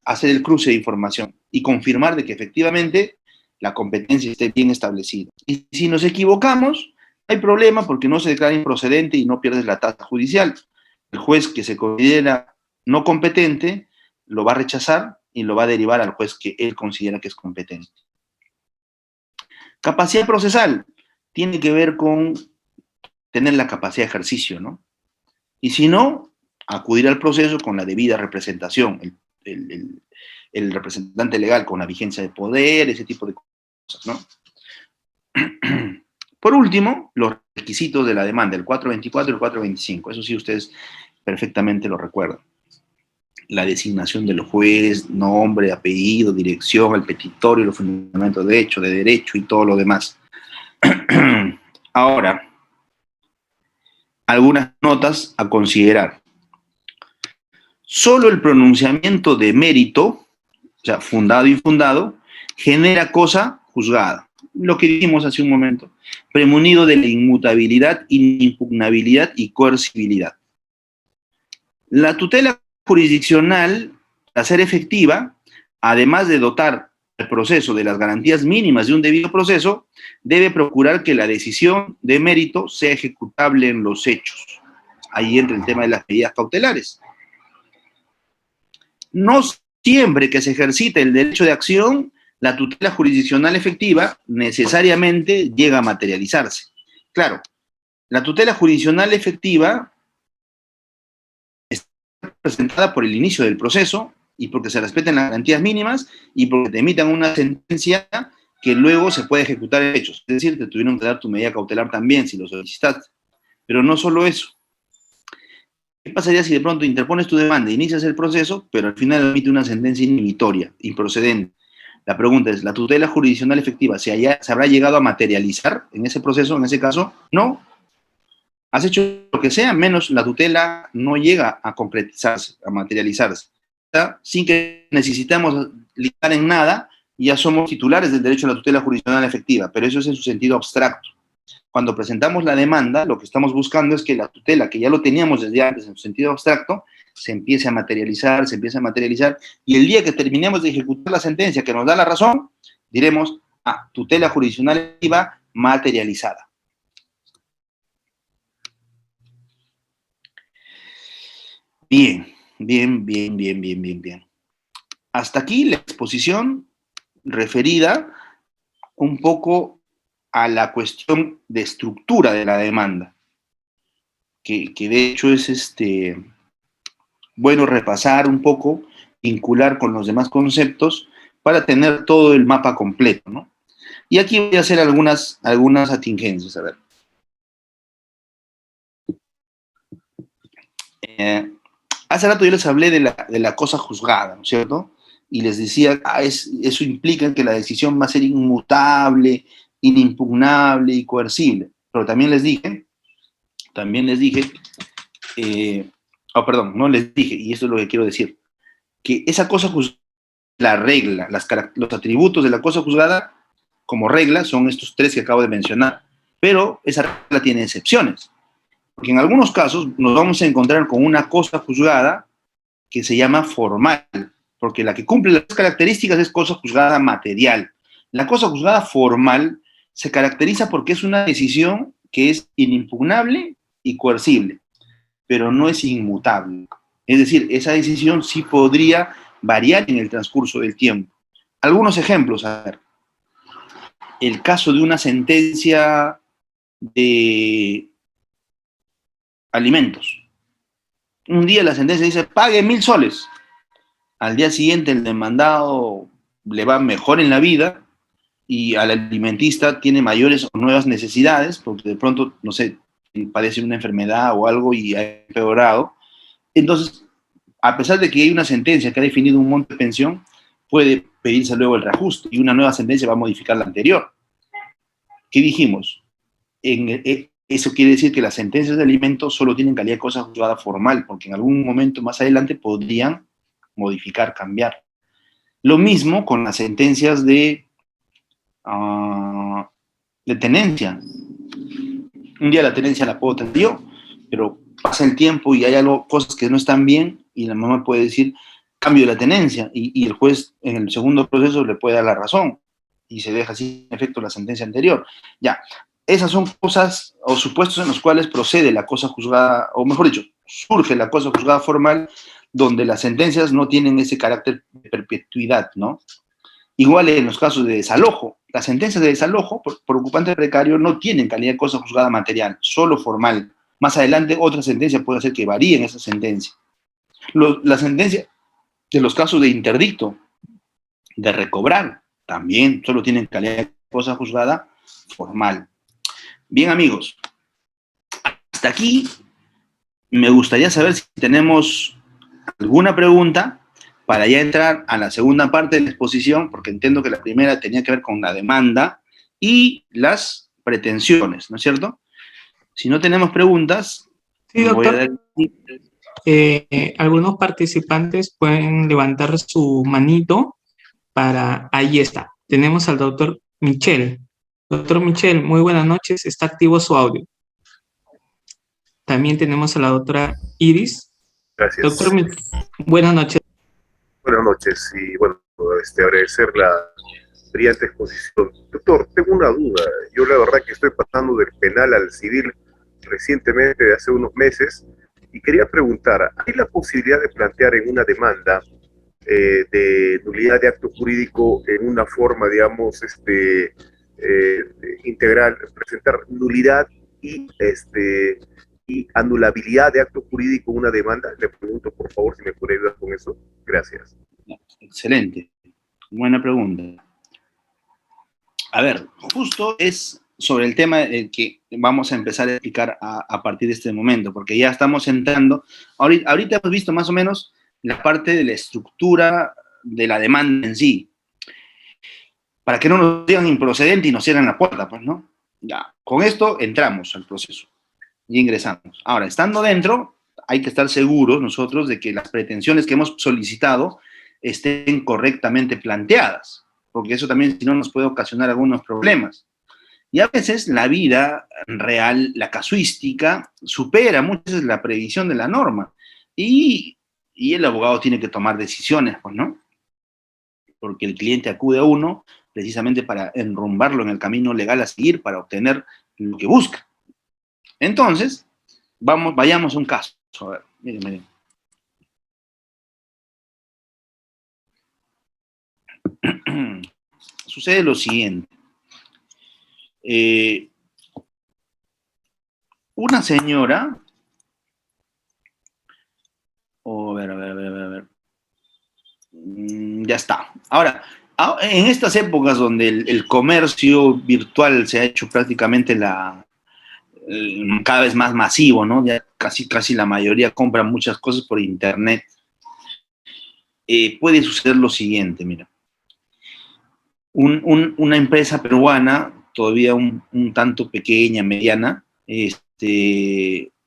hacer el cruce de información y confirmar de que efectivamente la competencia esté bien establecida. Y si nos equivocamos, no hay problema porque no se declara improcedente y no pierdes la tasa judicial. El juez que se considera no competente lo va a rechazar y lo va a derivar al juez que él considera que es competente. Capacidad procesal tiene que ver con tener la capacidad de ejercicio, ¿no? Y si no, acudir al proceso con la debida representación, el representante legal con la vigencia de poder, ese tipo de cosas, ¿no? Por último, los requisitos de la demanda, el 424 y el 425, eso sí ustedes perfectamente lo recuerdan. La designación del juez, nombre, apellido, dirección, el petitorio, los fundamentos de derecho y todo lo demás. Ahora, algunas notas a considerar. Solo el pronunciamiento de mérito, o sea, fundado y infundado, genera cosa juzgada. Lo que dijimos hace un momento, premunido de la inmutabilidad, inimpugnabilidad y coercibilidad. La tutela jurisdiccional, a ser efectiva, además de dotar al proceso de las garantías mínimas de un debido proceso, debe procurar que la decisión de mérito sea ejecutable en los hechos. Ahí entra el tema de las medidas cautelares. No siempre que se ejercite el derecho de acción, la tutela jurisdiccional efectiva necesariamente llega a materializarse. Claro, la tutela jurisdiccional efectiva está representada por el inicio del proceso y porque se respeten las garantías mínimas y porque te emitan una sentencia que luego se puede ejecutar hechos. Es decir, te tuvieron que dar tu medida cautelar también si lo solicitaste. Pero no solo eso. ¿Qué pasaría si de pronto interpones tu demanda, inicias el proceso, pero al final emite una sentencia inhibitoria, improcedente? La pregunta es, ¿la tutela jurisdiccional efectiva se habrá llegado a materializar en ese proceso, en ese caso? No. Has hecho lo que sea, menos la tutela no llega a concretizarse, a materializarse. ¿Está? Sin que necesitemos ligar en nada, ya somos titulares del derecho a la tutela jurisdiccional efectiva, pero eso es en su sentido abstracto. Cuando presentamos la demanda, lo que estamos buscando es que la tutela, que ya lo teníamos desde antes en su sentido abstracto, se empiece a materializar, y el día que terminemos de ejecutar la sentencia que nos da la razón, diremos, tutela jurisdiccional efectiva materializada. Bien. Hasta aquí la exposición referida un poco a la cuestión de estructura de la demanda, que de hecho es bueno repasar un poco, vincular con los demás conceptos para tener todo el mapa completo, ¿no? Y aquí voy a hacer algunas atingencias, a ver. Hace rato yo les hablé de la cosa juzgada, ¿no es cierto? Y les decía, eso implica que la decisión va a ser inmutable, inimpugnable y coercible. Pero también les dije, perdón, no les dije, y esto es lo que quiero decir, que esa cosa juzgada, la regla, los atributos de la cosa juzgada, como regla, son estos tres que acabo de mencionar. Pero esa regla tiene excepciones. Porque en algunos casos nos vamos a encontrar con una cosa juzgada que se llama formal, porque la que cumple las características es cosa juzgada material. La cosa juzgada formal se caracteriza porque es una decisión que es inimpugnable y coercible, pero no es inmutable. Es decir, esa decisión sí podría variar en el transcurso del tiempo. Algunos ejemplos, a ver. El caso de una sentencia de alimentos. Un día la sentencia dice, pague 1.000 soles. Al día siguiente el demandado le va mejor en la vida y al alimentista tiene mayores o nuevas necesidades, porque de pronto, no sé, padece una enfermedad o algo y ha empeorado. Entonces, a pesar de que hay una sentencia que ha definido un monto de pensión, puede pedirse luego el reajuste y una nueva sentencia va a modificar la anterior. ¿Qué dijimos? Eso quiere decir que las sentencias de alimentos solo tienen calidad de cosa juzgada formal, porque en algún momento más adelante podrían modificar, cambiar. Lo mismo con las sentencias de tenencia. Un día la tenencia la puedo tener yo, pero pasa el tiempo y hay cosas que no están bien y la mamá puede decir cambio de la tenencia y el juez en el segundo proceso le puede dar la razón y se deja sin efecto la sentencia anterior. Ya, esas son cosas o supuestos en los cuales procede la cosa juzgada, o mejor dicho, surge la cosa juzgada formal donde las sentencias no tienen ese carácter de perpetuidad, ¿no? Igual en los casos de desalojo, las sentencias de desalojo por ocupante precario no tienen calidad de cosa juzgada material, solo formal. Más adelante otra sentencia puede hacer que varíen esa sentencia. La sentencia de los casos de interdicto, de recobrar, también solo tienen calidad de cosa juzgada formal. Bien, amigos, hasta aquí me gustaría saber si tenemos alguna pregunta para ya entrar a la segunda parte de la exposición, porque entiendo que la primera tenía que ver con la demanda y las pretensiones, ¿no es cierto? Si no tenemos preguntas, sí, doctor. Algunos participantes pueden levantar su manito para... Ahí está. Tenemos al doctor Michel. Doctor Michel, muy buenas noches. Está activo su audio. También tenemos a la doctora Iris. Gracias. Doctor, buenas noches. Buenas noches y bueno, agradecer la brillante exposición. Doctor, tengo una duda. Yo la verdad que estoy pasando del penal al civil recientemente, de hace unos meses, y quería preguntar, ¿hay la posibilidad de plantear en una demanda de nulidad de acto jurídico en una forma, digamos, integral, presentar nulidad y anulabilidad de acto jurídico en una demanda? Le pregunto, por favor, si me puede ayudar con eso. Gracias. Excelente. Buena pregunta. A ver, justo es sobre el tema que vamos a empezar a explicar a partir de este momento, porque ya estamos entrando, ahorita hemos visto más o menos la parte de la estructura de la demanda en sí, para que no nos digan improcedente y nos cierren la puerta, pues, ¿no? Ya, con esto entramos al proceso y ingresamos. Ahora, estando dentro, hay que estar seguros nosotros de que las pretensiones que hemos solicitado estén correctamente planteadas, porque eso también, si no, nos puede ocasionar algunos problemas. Y a veces la vida real, la casuística, supera muchas veces la previsión de la norma. Y el abogado tiene que tomar decisiones, pues, ¿no? Porque el cliente acude a uno precisamente para enrumbarlo en el camino legal a seguir, para obtener lo que busca. Entonces, vayamos a un caso. A ver, miren. Sucede lo siguiente. Una señora, a ver. Ya está. Ahora, en estas épocas donde el comercio virtual se ha hecho prácticamente cada vez más masivo, ¿no? Ya casi la mayoría compra muchas cosas por internet. Puede suceder lo siguiente, mira. Una empresa peruana, todavía un tanto pequeña, mediana,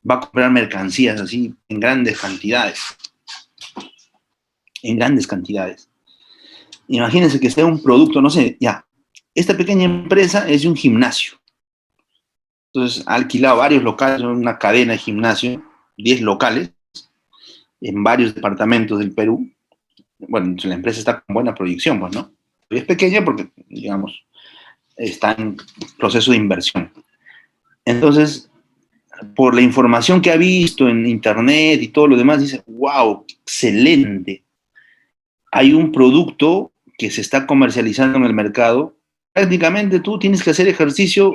va a comprar mercancías así en grandes cantidades. En grandes cantidades. Imagínense que sea un producto, no sé, ya. Esta pequeña empresa es de un gimnasio. Entonces ha alquilado varios locales, una cadena de gimnasio, 10 locales, en varios departamentos del Perú. Bueno, la empresa está con buena proyección, pues, ¿no? Es pequeña porque, digamos, está en proceso de inversión. Entonces, por la información que ha visto en internet y todo lo demás, dice, wow, excelente. Hay un producto que se está comercializando en el mercado. Prácticamente tú tienes que hacer ejercicio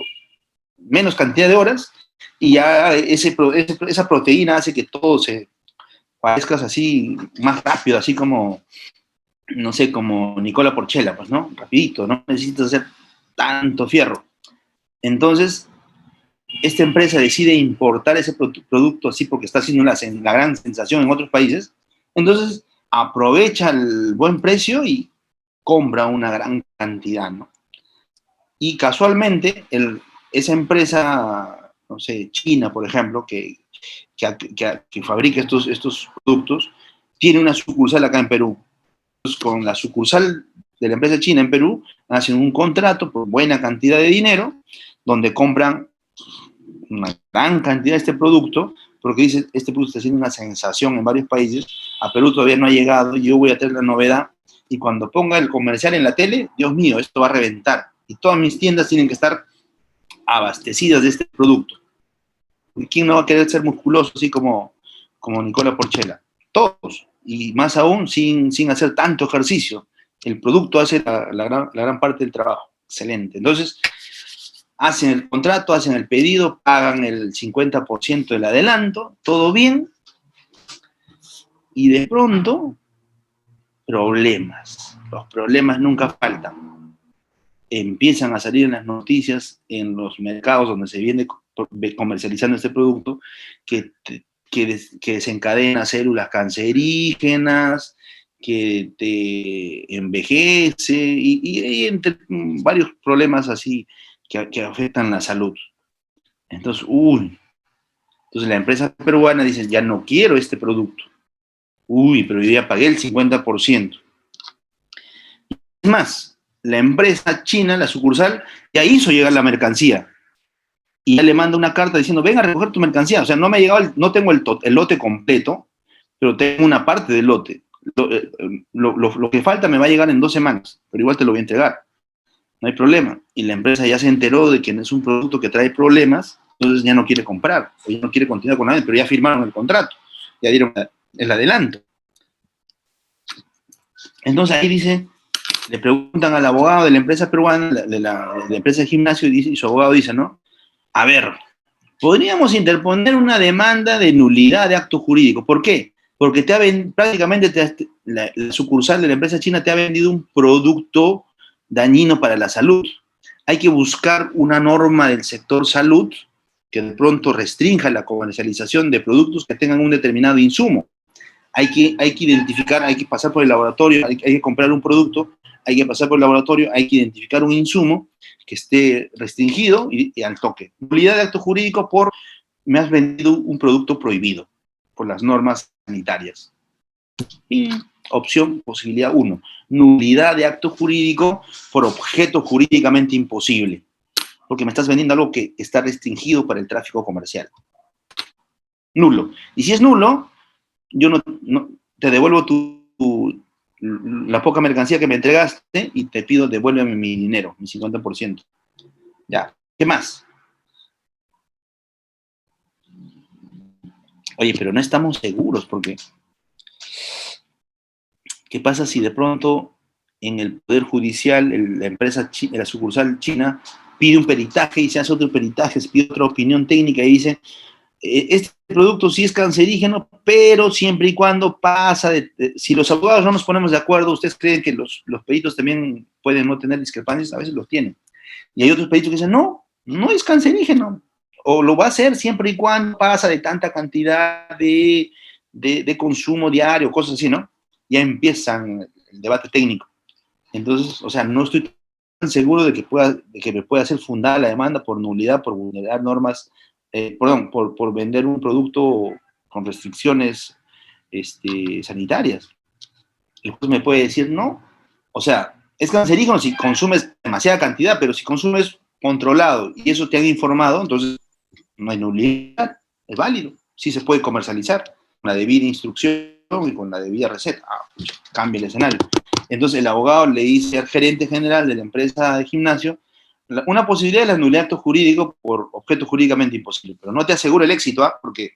menos cantidad de horas y ya esa proteína hace que todo se parezca así más rápido, así como, no sé, como Nicola Porchela, pues, ¿no? Rapidito, no necesitas hacer tanto fierro. Entonces, esta empresa decide importar ese producto así porque está haciendo la gran sensación en otros países. Entonces, aprovecha el buen precio y compra una gran cantidad, ¿no? Y casualmente, esa empresa, no sé, China, por ejemplo, que fabrica estos productos, tiene una sucursal acá en Perú. Entonces, con la sucursal de la empresa china en Perú, hacen un contrato por buena cantidad de dinero, donde compran una gran cantidad de este producto, porque dice, este producto está haciendo una sensación en varios países, a Perú todavía no ha llegado, yo voy a tener la novedad, y cuando ponga el comercial en la tele, Dios mío, esto va a reventar, y todas mis tiendas tienen que estar abastecidas de este producto. ¿Y quién no va a querer ser musculoso así como Nicola Porchela? Todos, y más aún sin hacer tanto ejercicio. El producto hace la gran parte del trabajo. Excelente. Entonces, hacen el contrato, hacen el pedido, pagan el 50% del adelanto, todo bien, y de pronto, problemas. Los problemas nunca faltan. Empiezan a salir en las noticias, en los mercados donde se viene comercializando este producto, que desencadena células cancerígenas, que te envejece, y entre varios problemas así que afectan la salud. Entonces, entonces la empresa peruana dice, ya no quiero este producto. Pero yo ya pagué el 50%. Es más, la empresa china, la sucursal, ya hizo llegar la mercancía. Y ya le manda una carta diciendo, ven a recoger tu mercancía. O sea, no me ha llegado, no tengo el lote completo, pero tengo una parte del lote. Lo que falta me va a llegar en 2 semanas, pero igual te lo voy a entregar. No hay problema. Y la empresa ya se enteró de que es un producto que trae problemas, entonces ya no quiere comprar, o ya no quiere continuar con nadie, pero ya firmaron el contrato, ya dieron el adelanto. Entonces ahí dice, le preguntan al abogado de la empresa peruana, de la empresa de gimnasio, y su abogado dice, ¿no? A ver, podríamos interponer una demanda de nulidad de acto jurídico. ¿Por qué? Porque prácticamente la sucursal de la empresa china te ha vendido un producto dañino para la salud. hay que buscar una norma del sector salud que de pronto restrinja la comercialización de productos que tengan un determinado insumo. Hay que identificar, hay que pasar por el laboratorio, hay que comprar un producto, hay que pasar por el laboratorio, hay que identificar un insumo que esté restringido y al toque. Nulidad de acto jurídico por me has vendido un producto prohibido por las normas sanitarias. Y opción, posibilidad 1, nulidad de acto jurídico por objeto jurídicamente imposible, porque me estás vendiendo algo que está restringido para el tráfico comercial. Nulo. Y si es nulo, yo no te devuelvo la poca mercancía que me entregaste y te pido devuélveme mi dinero, mi 50%. Ya, ¿qué más? Oye, pero no estamos seguros porque ¿qué pasa si de pronto en el Poder Judicial la empresa, la sucursal china pide un peritaje y se hace otro peritaje, se pide otra opinión técnica y dice este producto sí es cancerígeno, pero siempre y cuando pasa si los abogados no nos ponemos de acuerdo, ¿ustedes creen que los peritos también pueden no tener discrepancias? A veces los tienen. Y hay otros peritos que dicen, no es cancerígeno, o lo va a hacer siempre y cuando pasa de tanta cantidad de consumo diario, cosas así, ¿no? Ya empiezan el debate técnico. Entonces, o sea, no estoy tan seguro de que me pueda ser fundada la demanda por nulidad, por vulnerar normas, por vender un producto con restricciones sanitarias. El juez me puede decir no. O sea, es cancerígeno si consumes demasiada cantidad, pero si consumes controlado y eso te han informado, entonces no hay nulidad, es válido. Sí se puede comercializar con la debida instrucción y con la debida receta. Cambia el escenario. Entonces el abogado le dice al gerente general de la empresa de gimnasio una posibilidad de la nulidad de acto jurídico por objeto jurídicamente imposible, pero no te asegura el éxito, porque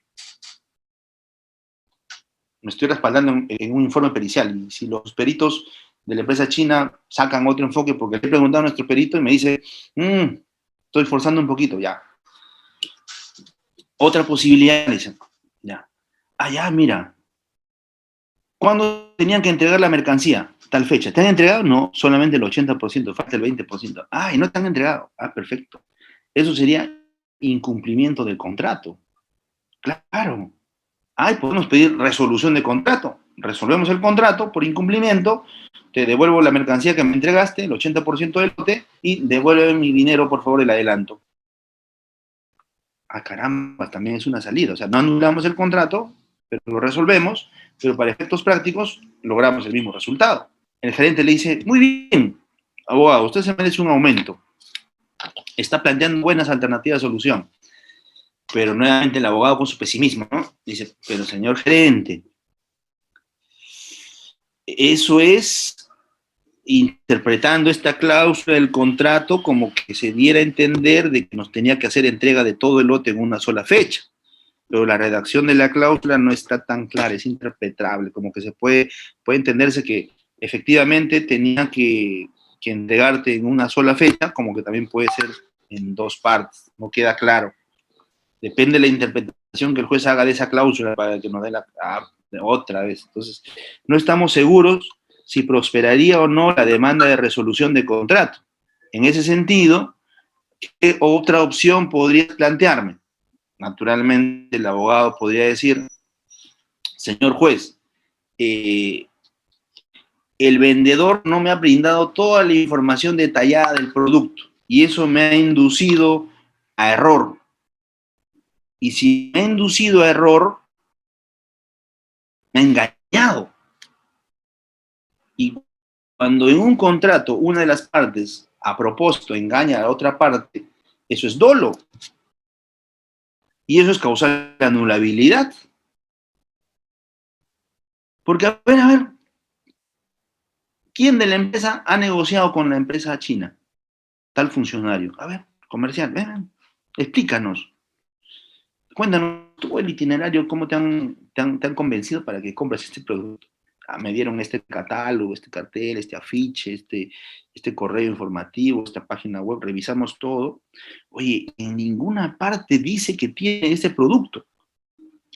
me estoy respaldando en un informe pericial, y si los peritos de la empresa china sacan otro enfoque, porque le he preguntado a nuestro perito y me dice, estoy forzando un poquito, ya. Otra posibilidad, dicen, ya. Ya, mira, ¿cuándo tenían que entregar la mercancía? Tal fecha. ¿Te han entregado? No, solamente el 80%, falta el 20%. Y no te han entregado. Perfecto. Eso sería incumplimiento del contrato. Claro. Podemos pedir resolución de contrato. Resolvemos el contrato por incumplimiento, te devuelvo la mercancía que me entregaste, el 80% del lote, y devuelve mi dinero, por favor, el adelanto. Caramba, también es una salida. O sea, no anulamos el contrato, pero lo resolvemos, pero para efectos prácticos logramos el mismo resultado. El gerente le dice, muy bien, abogado, usted se merece un aumento. Está planteando buenas alternativas de solución. Pero nuevamente el abogado con su pesimismo, ¿no? Dice, pero señor gerente, eso es interpretando esta cláusula del contrato como que se diera a entender de que nos tenía que hacer entrega de todo el lote en una sola fecha. Pero la redacción de la cláusula no está tan clara, es interpretable, como que puede entenderse que efectivamente tenía que entregarte en una sola fecha, como que también puede ser en dos partes, no queda claro. Depende de la interpretación que el juez haga de esa cláusula para que nos dé otra vez. Entonces, no estamos seguros si prosperaría o no la demanda de resolución de contrato. En ese sentido, ¿qué otra opción podría plantearme? Naturalmente, el abogado podría decir, señor juez, el vendedor no me ha brindado toda la información detallada del producto y eso me ha inducido a error. Y si me ha inducido a error, me ha engañado. Y cuando en un contrato una de las partes a propósito engaña a la otra parte, eso es dolo. Y eso es causar la anulabilidad. Porque, a ver, ¿quién de la empresa ha negociado con la empresa china? Tal funcionario. A ver, comercial, ven, explícanos. Cuéntanos tú el itinerario, cómo te han convencido para que compres este producto. Me dieron este catálogo, este cartel, este afiche, este correo informativo, esta página web, revisamos todo. Oye, en ninguna parte dice que tiene este producto.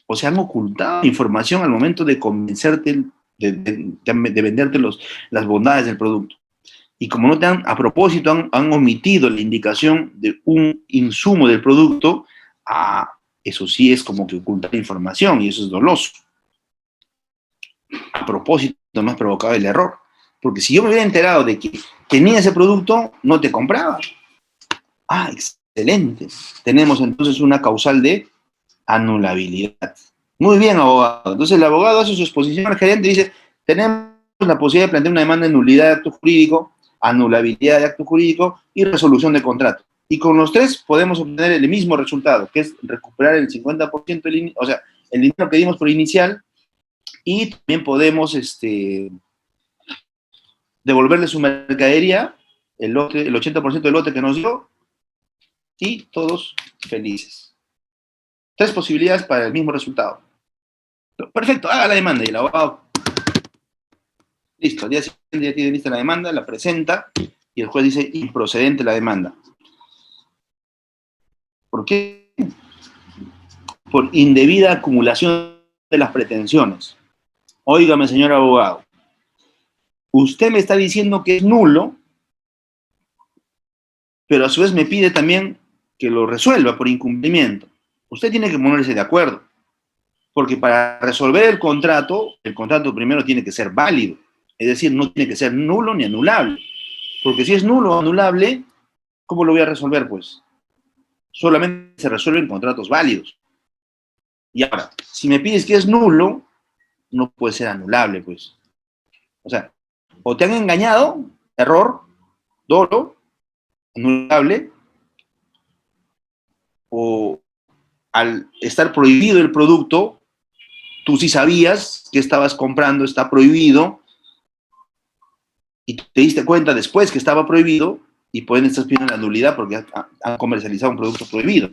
O sea, han ocultado información al momento de convencerte, de venderte las bondades del producto. y como no te han, a propósito, han omitido la indicación de un insumo del producto, eso sí es como que ocultar información y eso es doloso. A propósito, me has provocado el error. Porque si yo me hubiera enterado de que tenía ese producto, no te compraba. Excelente. Tenemos entonces una causal de anulabilidad. Muy bien, abogado. Entonces el abogado hace su exposición al gerente y dice, tenemos la posibilidad de plantear una demanda de nulidad de acto jurídico, anulabilidad de acto jurídico y resolución de contrato. Y con los tres podemos obtener el mismo resultado, que es recuperar el 50% o sea, el dinero que dimos por inicial, y también podemos devolverle su mercadería, el 80% del lote que nos dio, y todos felices. 3 posibilidades para el mismo resultado. Perfecto, haga la demanda y el abogado, listo, al día siguiente ya tiene lista la demanda, la presenta y el juez dice improcedente la demanda. ¿Por qué? Por indebida acumulación de las pretensiones. Óigame, señor abogado, usted me está diciendo que es nulo, pero a su vez me pide también que lo resuelva por incumplimiento. Usted tiene que ponerse de acuerdo, porque para resolver el contrato primero tiene que ser válido, es decir, no tiene que ser nulo ni anulable, porque si es nulo o anulable, ¿cómo lo voy a resolver, pues? Solamente se resuelven contratos válidos. Y ahora, si me pides que es nulo, no puede ser anulable, pues. O sea, o te han engañado, error, dolo, anulable, o al estar prohibido el producto, tú sí sabías que estabas comprando, está prohibido, y te diste cuenta después que estaba prohibido, y por ende estás pidiendo la nulidad porque han comercializado un producto prohibido.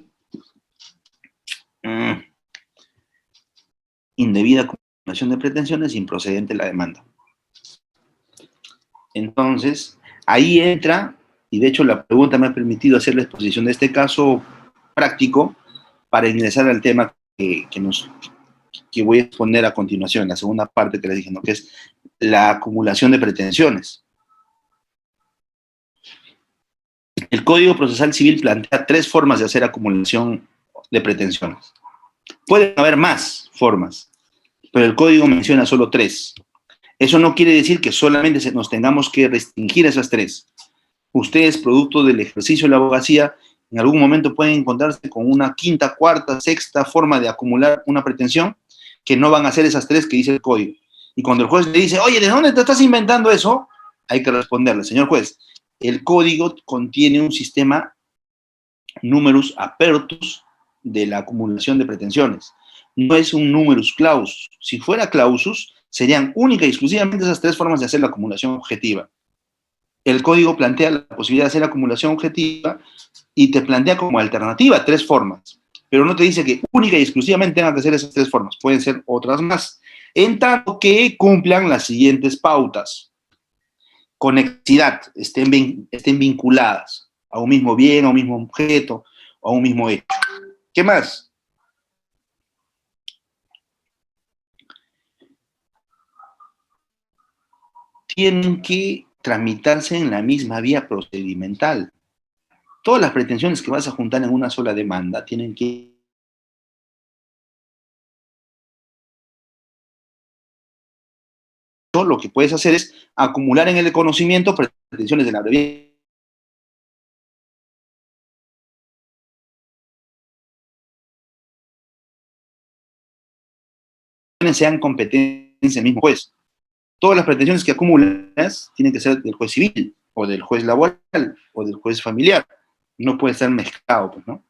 Indebida acumulación de pretensiones, improcedente la demanda. Entonces, ahí entra, y de hecho la pregunta me ha permitido hacer la exposición de este caso práctico para ingresar al tema que voy a exponer a continuación, la segunda parte que les dije, ¿no? Que es la acumulación de pretensiones. El Código Procesal Civil plantea 3 formas de hacer acumulación de pretensiones. Pueden haber más formas, pero el Código menciona solo 3. Eso no quiere decir que solamente nos tengamos que restringir a esas 3. Ustedes, producto del ejercicio de la abogacía, en algún momento pueden encontrarse con una quinta, cuarta, sexta forma de acumular una pretensión que no van a ser esas 3 que dice el Código. Y cuando el juez le dice, oye, ¿de dónde te estás inventando eso? Hay que responderle, señor juez, el Código contiene un sistema numerus apertus de la acumulación de pretensiones. No es un numerus clausus. Si fuera clausus, serían única y exclusivamente esas 3 formas de hacer la acumulación objetiva. El código plantea la posibilidad de hacer acumulación objetiva y te plantea como alternativa 3 formas, pero no te dice que única y exclusivamente tengan que ser esas 3 formas, pueden ser otras más, en tanto que cumplan las siguientes pautas. Conexidad, estén vinculadas a un mismo bien, a un mismo objeto, a un mismo hecho. ¿Qué más? Tienen que tramitarse en la misma vía procedimental. Todas las pretensiones que vas a juntar en una sola demanda tienen que... Lo que puedes hacer es acumular en el conocimiento pretensiones de la brevedad. Sean competencia del mismo juez. Todas las pretensiones que acumulas tienen que ser del juez civil, o del juez laboral, o del juez familiar. No puede ser mezclado, pues, ¿no?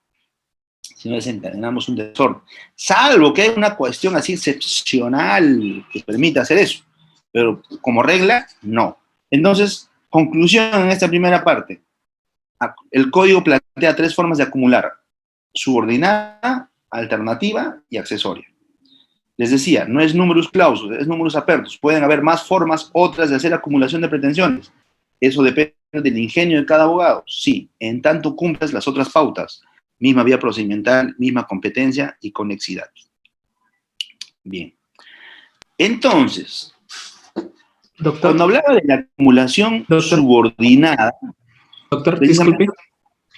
Si no desencadenamos un desorden. Salvo que haya una cuestión así excepcional que permita hacer eso. Pero como regla, no. Entonces, conclusión en esta primera parte. El código plantea 3 formas de acumular: subordinada, alternativa y accesoria. Les decía, no es numerus clausus, es numerus apertus. Pueden haber más formas, otras de hacer acumulación de pretensiones. Eso depende del ingenio de cada abogado. Sí, en tanto cumplas las otras pautas. Misma vía procedimental, misma competencia y conexidad. Bien. Entonces, Doctor, Cuando hablaba de la acumulación doctor, subordinada, doctor, precisamente, disculpe,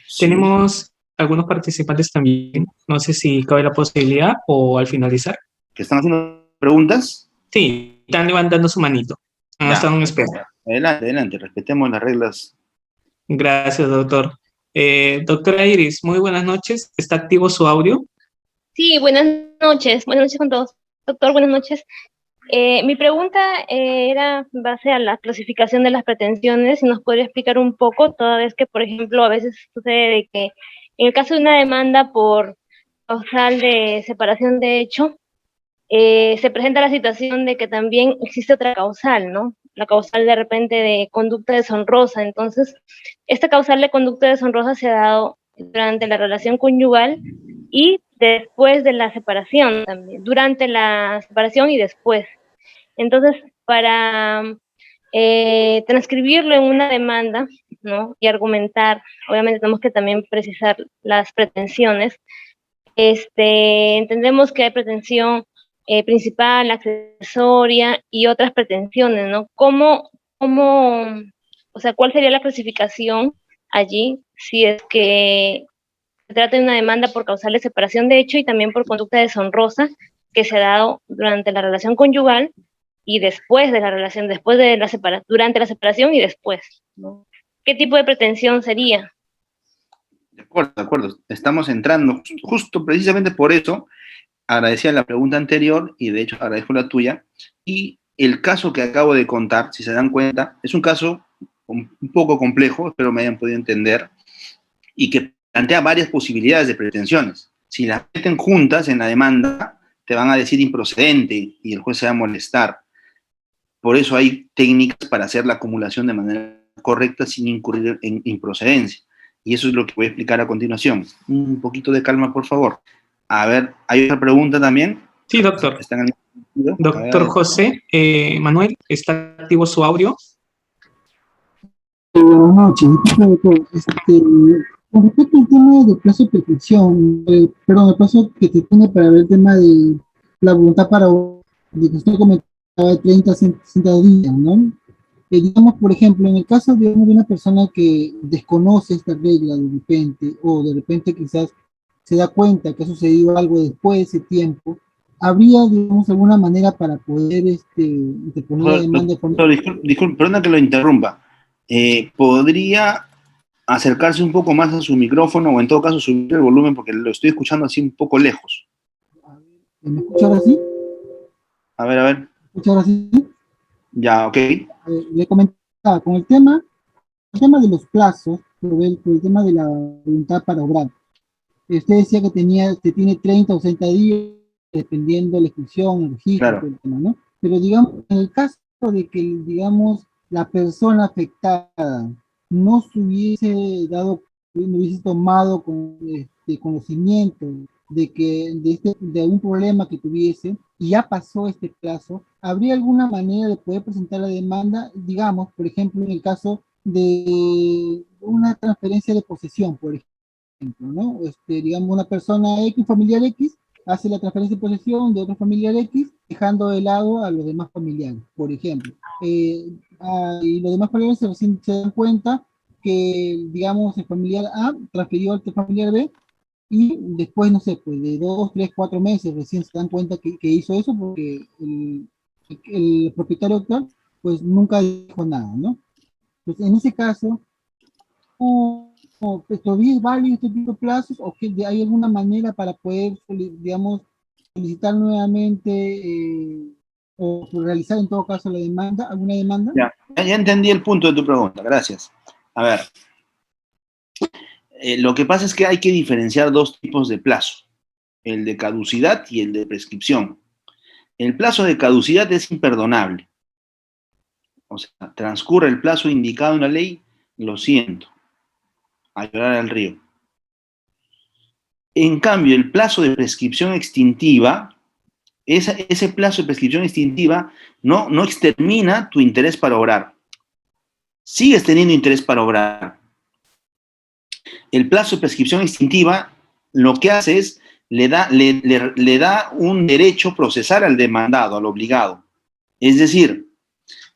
sí, tenemos algunos participantes también. No sé si cabe la posibilidad o al finalizar. que están haciendo preguntas, Sí, están levantando su manito. Han ya, estado en espera. adelante, adelante, respetemos las reglas. Gracias, doctor. Doctora Iris, muy buenas noches. ¿Está activo su audio? Sí, buenas noches con todos. Doctor, buenas noches. Mi pregunta era en base a la clasificación de las pretensiones, si nos podría explicar un poco, toda vez que, por ejemplo, a veces sucede de que en el caso de una demanda por causal de separación de hecho, se presenta la situación de que también existe otra causal, ¿no? La causal de repente de conducta deshonrosa. Entonces, esta causal de conducta deshonrosa se ha dado durante la relación conyugal y después de la separación también, durante la separación y después. Entonces, para transcribirlo en una demanda, ¿no? Y argumentar, obviamente tenemos que también precisar las pretensiones. Entendemos que hay pretensión principal, accesoria y otras pretensiones, ¿no? O sea, cuál sería la clasificación allí si es que se trata de una demanda por causal de separación de hecho y también por conducta deshonrosa que se ha dado durante la relación conyugal y después de la relación, durante la separación y después, ¿no? ¿Qué tipo de pretensión sería? De acuerdo, de acuerdo. Estamos entrando justo precisamente por eso. Agradecía la pregunta anterior y de hecho agradezco la tuya. Y el caso que acabo de contar, si se dan cuenta, es un caso un poco complejo, espero me hayan podido entender, y que plantea varias posibilidades de pretensiones. Si las meten juntas en la demanda, te van a decir improcedente y el juez se va a molestar. Por eso hay técnicas para hacer la acumulación de manera correcta sin incurrir en improcedencia. Y eso es lo que voy a explicar a continuación. Un poquito de calma, por favor. A ver, ¿hay otra pregunta también? Sí, doctor. ¿Está en el sentido? Doctor José Manuel, ¿está activo su audio? Buenas noches, doctor. Con respecto al tema del plazo de prescripción, perdón, el plazo que se tiene para ver el tema de la voluntad para de que usted comentaba de 30 a 60 días, ¿no? Digamos, por ejemplo, en el caso de una persona que desconoce esta regla de repente, o de repente quizás se da cuenta que ha sucedido algo después de ese tiempo, ¿habría, digamos, alguna manera para poder interponer la demanda de forma... Disculpe, perdona que lo interrumpa. ¿Podría acercarse un poco más a su micrófono o en todo caso subir el volumen porque lo estoy escuchando así un poco lejos? ¿Me escucha ahora sí? A ver, a ver. ¿Me escucha ahora sí? Ya, ok. Le comentaba, con el tema de los plazos, por el tema de la voluntad para obrar. Usted decía que tiene 30 o 60 días, dependiendo de la inscripción, el registro, Claro. todo el tema, ¿no? Pero digamos, en el caso de que, digamos, la persona afectada no se hubiese no hubiese tomado conocimiento de algún problema que tuviese y ya pasó este plazo, ¿habría alguna manera de poder presentar la demanda? Digamos, por ejemplo, en el caso de una transferencia de posesión, por ejemplo, ¿no? Digamos, una persona X, familiar X, hace la transferencia de posesión de otro familiar X, dejando de lado a los demás familiares, por ejemplo. Y los demás familiares recién se dan cuenta que, digamos, el familiar A transfirió al familiar B y después, no sé, pues de 2, 3, 4 meses recién se dan cuenta que hizo eso porque el propietario actual pues nunca dijo nada, ¿no? Entonces, en ese caso, ¿todavía es válido este tipo de plazos o que hay alguna manera para poder, digamos, solicitar nuevamente o realizar en todo caso alguna demanda? Ya entendí el punto de tu pregunta, gracias. A ver, lo que pasa es que hay que diferenciar dos tipos de plazo, el de caducidad y el de prescripción. El plazo de caducidad es imperdonable. O sea, transcurre el plazo indicado en la ley, lo siento, a llorar al río. En cambio, el plazo de prescripción extintiva, ese plazo de prescripción extintiva no extermina tu interés para obrar. Sigues teniendo interés para obrar. El plazo de prescripción extintiva lo que hace es le da un derecho procesal al demandado, al obligado. Es decir,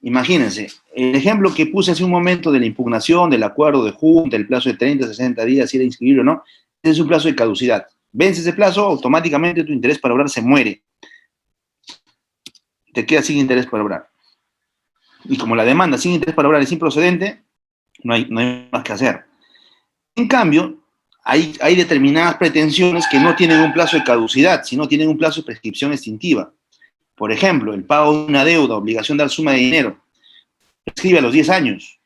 Imagínense, el ejemplo que puse hace un momento de la impugnación, del acuerdo de junta, el plazo de 30, 60 días, si era inscribir o no, ese es un plazo de caducidad. Vence ese plazo, automáticamente tu interés para obrar se muere. Te quedas sin interés para obrar. Y como la demanda sin interés para obrar es improcedente, no hay más que hacer. En cambio, hay determinadas pretensiones que no tienen un plazo de caducidad, sino tienen un plazo de prescripción extintiva. Por ejemplo, el pago de una deuda, obligación de dar suma de dinero, prescribe a los 10 años.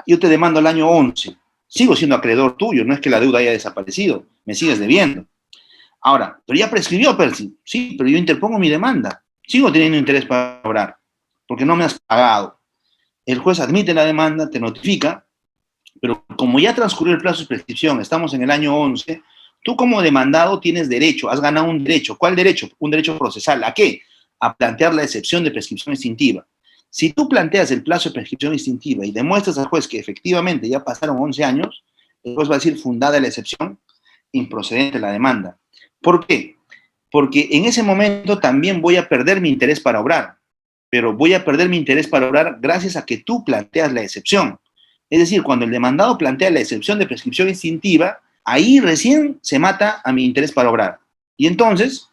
Yo te demando al año 11. Sigo siendo acreedor tuyo, no es que la deuda haya desaparecido, me sigues debiendo. Ahora, pero ya prescribió, Percy. Sí, pero yo interpongo mi demanda. Sigo teniendo interés para obrar, porque no me has pagado. El juez admite la demanda, te notifica, pero como ya transcurrió el plazo de prescripción, estamos en el año 11, tú como demandado tienes derecho, has ganado un derecho. ¿Cuál derecho? Un derecho procesal. ¿A qué? A plantear la excepción de prescripción extintiva. Si tú planteas el plazo de prescripción extintiva y demuestras al juez que efectivamente ya pasaron 11 años, el juez va a decir fundada la excepción, improcedente la demanda. ¿Por qué? Porque en ese momento también voy a perder mi interés para obrar, pero voy a perder mi interés para obrar gracias a que tú planteas la excepción. Es decir, cuando el demandado plantea la excepción de prescripción extintiva, ahí recién se mata a mi interés para obrar. Y entonces,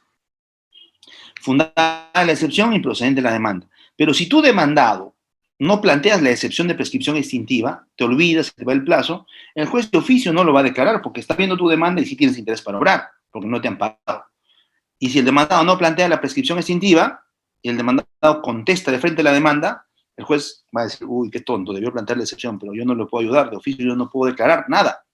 fundada la excepción, improcedente la demanda. Pero si tú, demandado, no planteas la excepción de prescripción extintiva, te olvidas, te va el plazo, el juez de oficio no lo va a declarar porque está viendo tu demanda y sí tienes interés para obrar, porque no te han pagado. Y si el demandado no plantea la prescripción extintiva y el demandado contesta de frente a la demanda, el juez va a decir, uy, qué tonto, debió plantear la excepción, pero yo no lo puedo ayudar, de oficio yo no puedo declarar nada.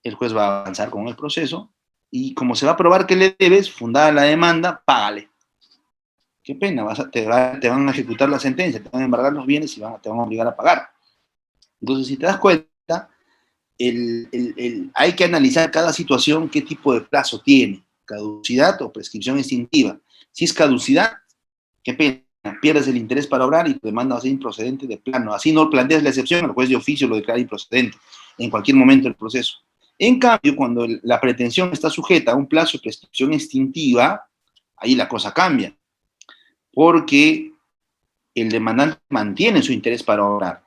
El juez va a avanzar con el proceso y como se va a probar que le debes, fundada la demanda, págale. Qué pena, te van a ejecutar la sentencia, te van a embargar los bienes y te van a obligar a pagar. Entonces, si te das cuenta, hay que analizar cada situación, qué tipo de plazo tiene, caducidad o prescripción extintiva. Si es caducidad, qué pena, pierdes el interés para obrar y tu demanda va a ser improcedente de plano. Así no planteas la excepción, el juez de oficio lo declara improcedente en cualquier momento del proceso. En cambio, cuando la pretensión está sujeta a un plazo de prescripción extintiva, ahí la cosa cambia, porque el demandante mantiene su interés para obrar,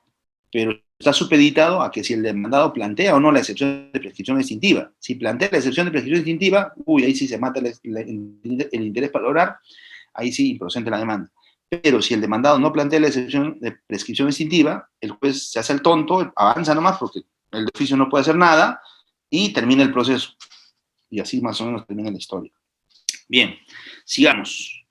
pero está supeditado a que si el demandado plantea o no la excepción de prescripción extintiva. Si plantea la excepción de prescripción extintiva, ahí sí se mata el interés para obrar, ahí sí improcedente la demanda. Pero si el demandado no plantea la excepción de prescripción extintiva, el juez se hace el tonto, avanza nomás porque el de oficio no puede hacer nada y termina el proceso. Y así más o menos termina la historia. Bien, sigamos.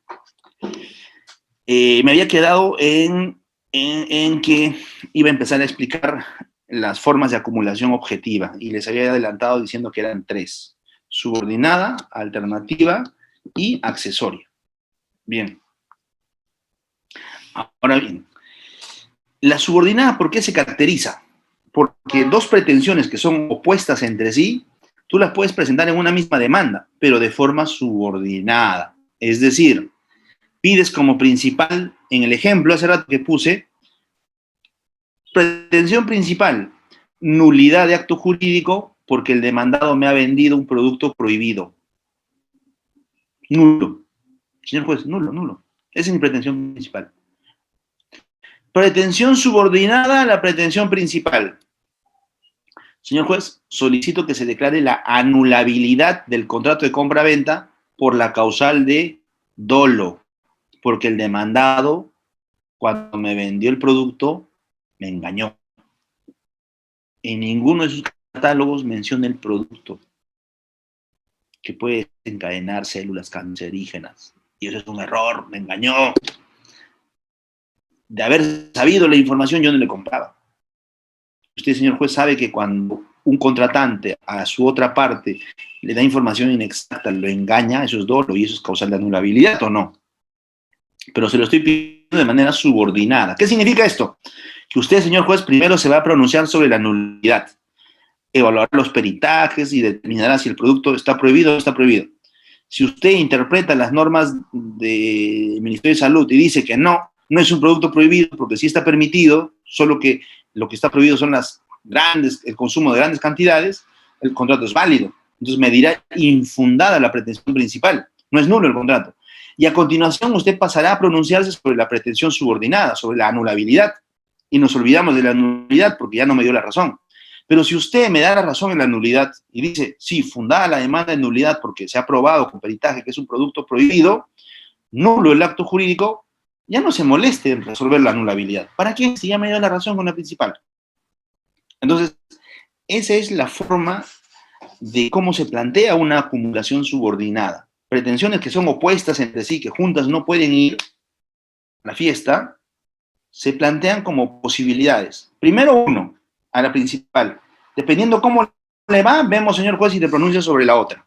Me había quedado en que iba a empezar a explicar las formas de acumulación objetiva y les había adelantado diciendo que eran 3: subordinada, alternativa y accesoria. Bien. Ahora bien, la subordinada, ¿por qué se caracteriza? Porque dos pretensiones que son opuestas entre sí, tú las puedes presentar en una misma demanda, pero de forma subordinada. Es decir, pides como principal, en el ejemplo hace rato que puse, pretensión principal, nulidad de acto jurídico porque el demandado me ha vendido un producto prohibido. Nulo. Señor juez, nulo. Esa es mi pretensión principal. Pretensión subordinada a la pretensión principal. Señor juez, solicito que se declare la anulabilidad del contrato de compra-venta por la causal de dolo, porque el demandado, cuando me vendió el producto, me engañó. En ninguno de sus catálogos menciona el producto, que puede desencadenar células cancerígenas. Y eso es un error, me engañó. De haber sabido la información, yo no le compraba. Usted, señor juez, sabe que cuando un contratante a su otra parte le da información inexacta, lo engaña, eso es dolo y eso es causal de anulabilidad, ¿o no? Pero se lo estoy pidiendo de manera subordinada. ¿Qué significa esto? Que usted, señor juez, primero se va a pronunciar sobre la nulidad, evaluará los peritajes y determinará si el producto está prohibido o no está prohibido. Si usted interpreta las normas del Ministerio de Salud y dice que no es un producto prohibido porque sí está permitido, solo que lo que está prohibido son el consumo de grandes cantidades, el contrato es válido. Entonces me dirá infundada la pretensión principal, no es nulo el contrato. Y a continuación usted pasará a pronunciarse sobre la pretensión subordinada, sobre la anulabilidad. Y nos olvidamos de la nulidad porque ya no me dio la razón. Pero si usted me da la razón en la nulidad y dice, sí, fundada la demanda de nulidad porque se ha probado con peritaje que es un producto prohibido, nulo el acto jurídico, ya no se moleste en resolver la anulabilidad. ¿Para qué? Si ya me dio la razón con la principal. Entonces, esa es la forma de cómo se plantea una acumulación subordinada. Pretensiones que son opuestas entre sí, que juntas no pueden ir a la fiesta, se plantean como posibilidades. Primero uno, a la principal. Dependiendo cómo le va, vemos, señor juez, si te pronuncia sobre la otra.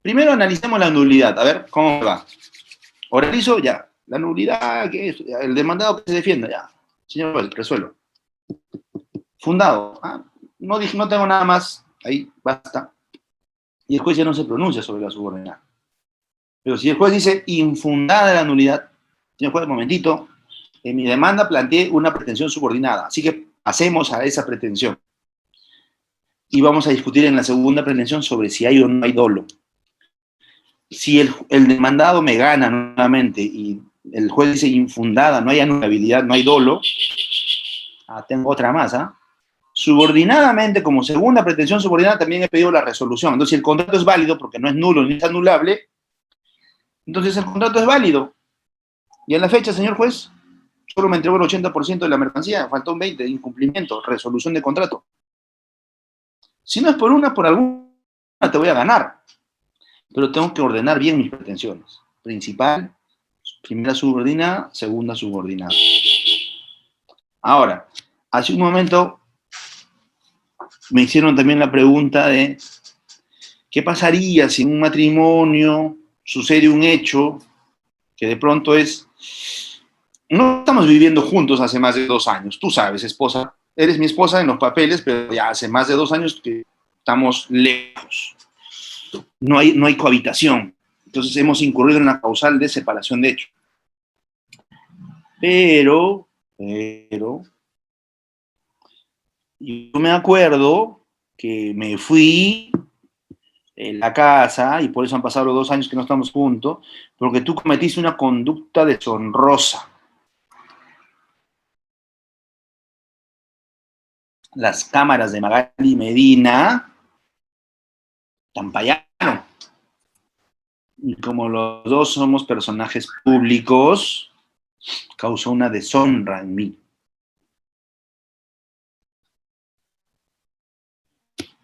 Primero analicemos la nulidad, a ver cómo va. Oralizo, ya. La nulidad, ¿qué es? El demandado que se defienda, ya. Señor juez, resuelvo. Fundado. No tengo nada más. Ahí, basta. Y el juez ya no se pronuncia sobre la subordinada. Pero si el juez dice infundada la nulidad, señor juez, un momentito, en mi demanda planteé una pretensión subordinada, así que pasemos a esa pretensión. Y vamos a discutir en la segunda pretensión sobre si hay o no hay dolo. Si el demandado me gana nuevamente y el juez dice infundada, no hay anulabilidad, no hay dolo, tengo otra más, Subordinadamente, como segunda pretensión subordinada, también he pedido la resolución. Entonces, si el contrato es válido, porque no es nulo ni es anulable, entonces el contrato es válido. Y en la fecha, señor juez, solo me entregó el 80% de la mercancía, faltó un 20% de incumplimiento, resolución de contrato. Si no es por una, por alguna te voy a ganar. Pero tengo que ordenar bien mis pretensiones. Principal, primera subordinada, segunda subordinada. Ahora, hace un momento me hicieron también la pregunta de ¿qué pasaría si en un matrimonio sucede un hecho que de pronto no estamos viviendo juntos hace más de 2 años? Tú sabes, esposa, eres mi esposa en los papeles, pero ya hace más de 2 años que estamos lejos. No hay cohabitación. Entonces hemos incurrido en una causal de separación de hecho. Pero, yo me acuerdo que me fui en la casa, y por eso han pasado los 2 años que no estamos juntos, porque tú cometiste una conducta deshonrosa. Las cámaras de Magali Medina tampallaron. Y como los dos somos personajes públicos, causó una deshonra en mí.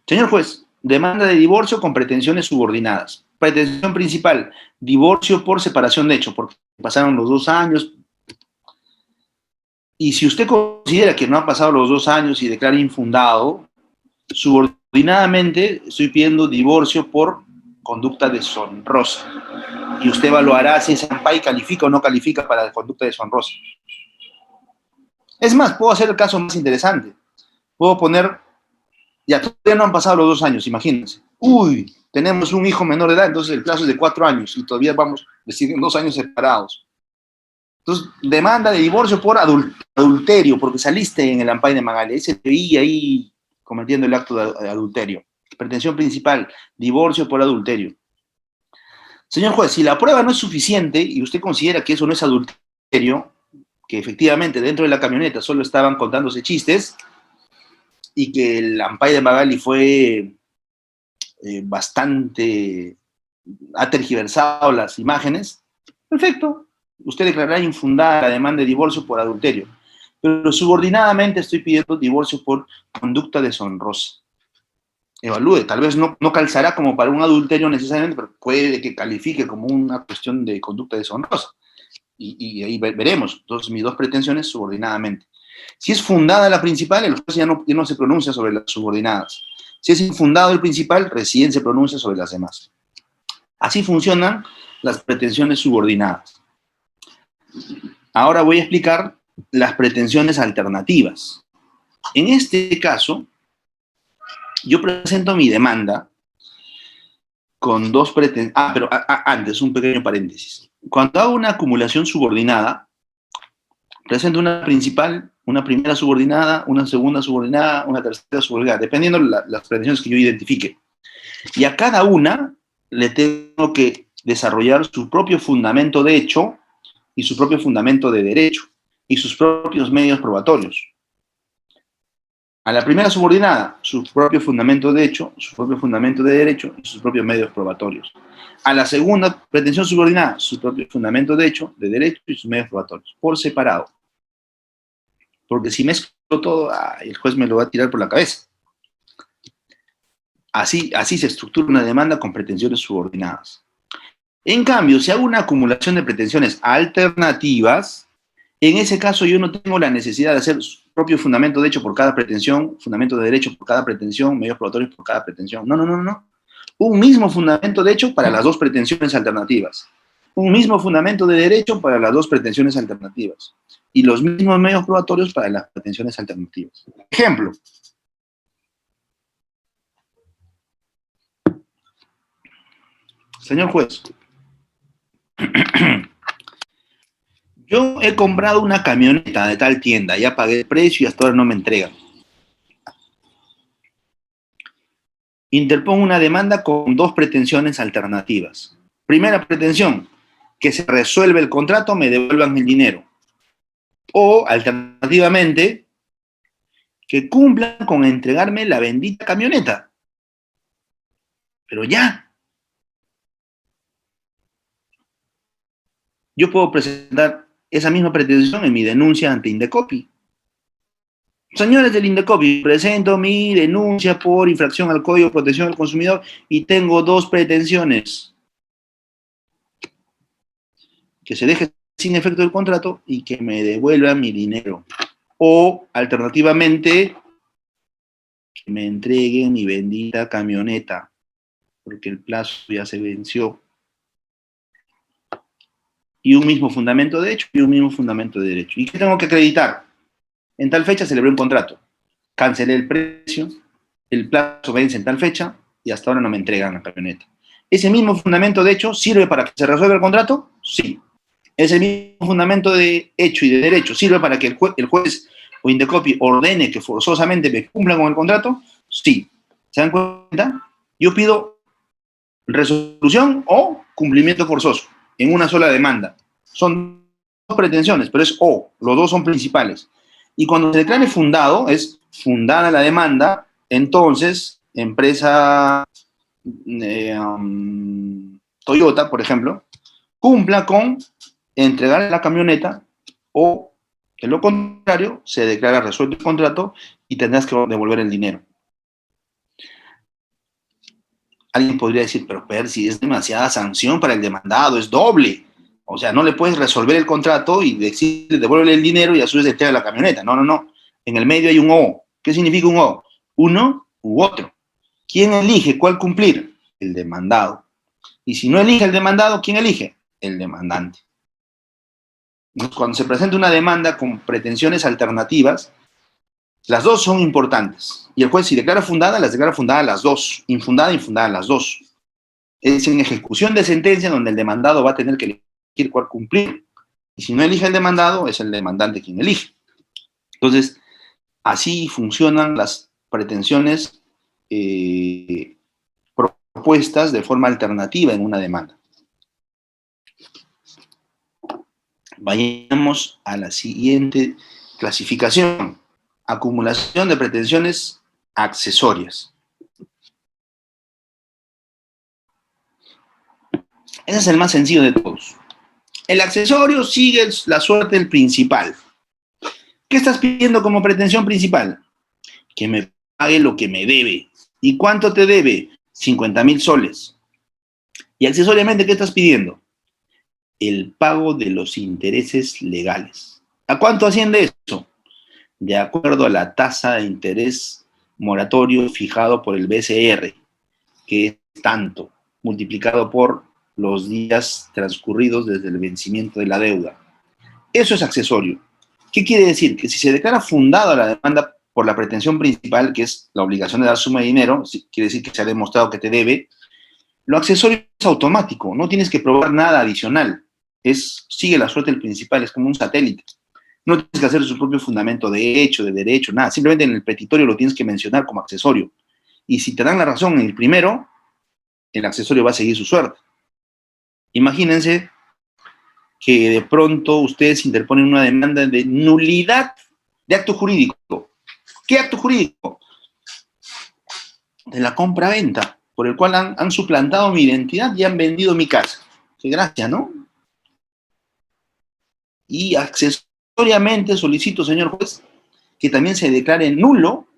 Señor juez, demanda de divorcio con pretensiones subordinadas. Pretensión principal, divorcio por separación de hecho, porque pasaron los 2 años. Y si usted considera que no han pasado los 2 años y declara infundado, subordinadamente estoy pidiendo divorcio por conducta deshonrosa. Y usted evaluará si ese AMPAI califica o no califica para la conducta deshonrosa. Es más, puedo hacer el caso más interesante. Puedo poner, ya todavía no han pasado los 2 años, imagínense. Uy, tenemos un hijo menor de edad, entonces el plazo es de 4 años y todavía vamos, decir, 2 años separados. Entonces, demanda de divorcio por adulterio, porque saliste en el AMPAI de Magali. Ahí se te veía ahí cometiendo el acto de adulterio. Pretensión principal, divorcio por adulterio. Señor juez, si la prueba no es suficiente y usted considera que eso no es adulterio, que efectivamente dentro de la camioneta solo estaban contándose chistes y que el AMPAI de Magali fue ha tergiversado las imágenes, perfecto. Usted declarará infundada la demanda de divorcio por adulterio. Pero subordinadamente estoy pidiendo divorcio por conducta deshonrosa. Evalúe, tal vez no calzará como para un adulterio necesariamente, pero puede que califique como una cuestión de conducta deshonrosa. Y ahí veremos. Entonces, mis 2 pretensiones subordinadamente. Si es fundada la principal, el juez ya no se pronuncia sobre las subordinadas. Si es infundado el principal, recién se pronuncia sobre las demás. Así funcionan las pretensiones subordinadas. Ahora voy a explicar las pretensiones alternativas. En este caso, yo presento mi demanda con 2 pretensiones. Pero antes, un pequeño paréntesis. Cuando hago una acumulación subordinada, presento una principal, una primera subordinada, una segunda subordinada, una tercera subordinada, dependiendo de las pretensiones que yo identifique. Y a cada una le tengo que desarrollar su propio fundamento de hecho y su propio fundamento de derecho y sus propios medios probatorios. A la primera subordinada, su propio fundamento de hecho, su propio fundamento de derecho y sus propios medios probatorios. A la segunda pretensión subordinada, su propio fundamento de hecho, de derecho y sus medios probatorios, por separado. Porque si mezclo todo, el juez me lo va a tirar por la cabeza. Así se estructura una demanda con pretensiones subordinadas. En cambio, si hago una acumulación de pretensiones alternativas, en ese caso yo no tengo la necesidad de hacer su propio fundamento de hecho por cada pretensión, fundamento de derecho por cada pretensión, medios probatorios por cada pretensión. No. Un mismo fundamento de hecho para las dos pretensiones alternativas. Un mismo fundamento de derecho para las dos pretensiones alternativas. Y los mismos medios probatorios para las pretensiones alternativas. Ejemplo. Señor juez, yo he comprado una camioneta de tal tienda, ya pagué el precio y hasta ahora no me entregan. Interpongo una demanda con dos pretensiones alternativas. Primera pretensión, que se resuelve el contrato, me devuelvan el dinero. O, alternativamente, que cumplan con entregarme la bendita camioneta. Pero ya. Yo puedo presentar esa misma pretensión en mi denuncia ante Indecopi. Señores del Indecopi, presento mi denuncia por infracción al Código de Protección del Consumidor y tengo dos pretensiones. Que se deje sin efecto el contrato y que me devuelvan mi dinero. O, alternativamente, que me entreguen mi bendita camioneta, porque el plazo ya se venció. Y un mismo fundamento de hecho y un mismo fundamento de derecho. ¿Y qué tengo que acreditar? En tal fecha celebré un contrato, cancelé el precio, el plazo vence en tal fecha y hasta ahora no me entregan la camioneta. ¿Ese mismo fundamento de hecho sirve para que se resuelva el contrato? Sí. ¿Ese mismo fundamento de hecho y de derecho sirve para que el juez o Indecopi ordene que forzosamente me cumplan con el contrato? Sí. ¿Se dan cuenta? Yo pido resolución o cumplimiento forzoso en una sola demanda. Son dos pretensiones, pero es o, los dos son principales. Y cuando se declare fundado, es fundada la demanda, entonces, empresa Toyota, por ejemplo, cumpla con entregar la camioneta o, de lo contrario, se declara resuelto el contrato y tendrás que devolver el dinero. Alguien podría decir, pero Percy, es demasiada sanción para el demandado, es doble. O sea, no le puedes resolver el contrato y decirle, devuélvele el dinero y a su vez entrega la camioneta. No. En el medio hay un O. ¿Qué significa un O? Uno u otro. ¿Quién elige cuál cumplir? El demandado. Y si no elige el demandado, ¿quién elige? El demandante. Entonces, cuando se presenta una demanda con pretensiones alternativas, las dos son importantes. Y el juez, si declara fundada, las declara fundadas las dos. Infundada, infundada las dos. Es en ejecución de sentencia donde el demandado va a tener que elegir cuál cumplir. Y si no elige el demandado, es el demandante quien elige. Entonces, así funcionan las pretensiones propuestas de forma alternativa en una demanda. Vayamos a la siguiente clasificación. Acumulación de pretensiones accesorias. Ese es el más sencillo de todos. El accesorio sigue la suerte del principal. ¿Qué estás pidiendo como pretensión principal? Que me pague lo que me debe. ¿Y cuánto te debe? 50.000 soles. Y accesoriamente, ¿qué estás pidiendo? El pago de los intereses legales. ¿A cuánto asciende eso? De acuerdo a la tasa de interés moratorio fijado por el BCR, que es tanto, multiplicado por los días transcurridos desde el vencimiento de la deuda. Eso es accesorio. ¿Qué quiere decir? Que si se declara fundada la demanda por la pretensión principal, que es la obligación de dar suma de dinero, quiere decir que se ha demostrado que te debe, lo accesorio es automático, no tienes que probar nada adicional. Sigue la suerte del principal, es como un satélite. No tienes que hacer su propio fundamento de hecho, de derecho, nada. Simplemente en el petitorio lo tienes que mencionar como accesorio. Y si te dan la razón en el primero, el accesorio va a seguir su suerte. Imagínense que de pronto ustedes interponen una demanda de nulidad de acto jurídico. ¿Qué acto jurídico? De la compra-venta, por el cual han suplantado mi identidad y han vendido mi casa. Qué gracia, ¿no? Y accesoriamente solicito, señor juez, que también se declare nulo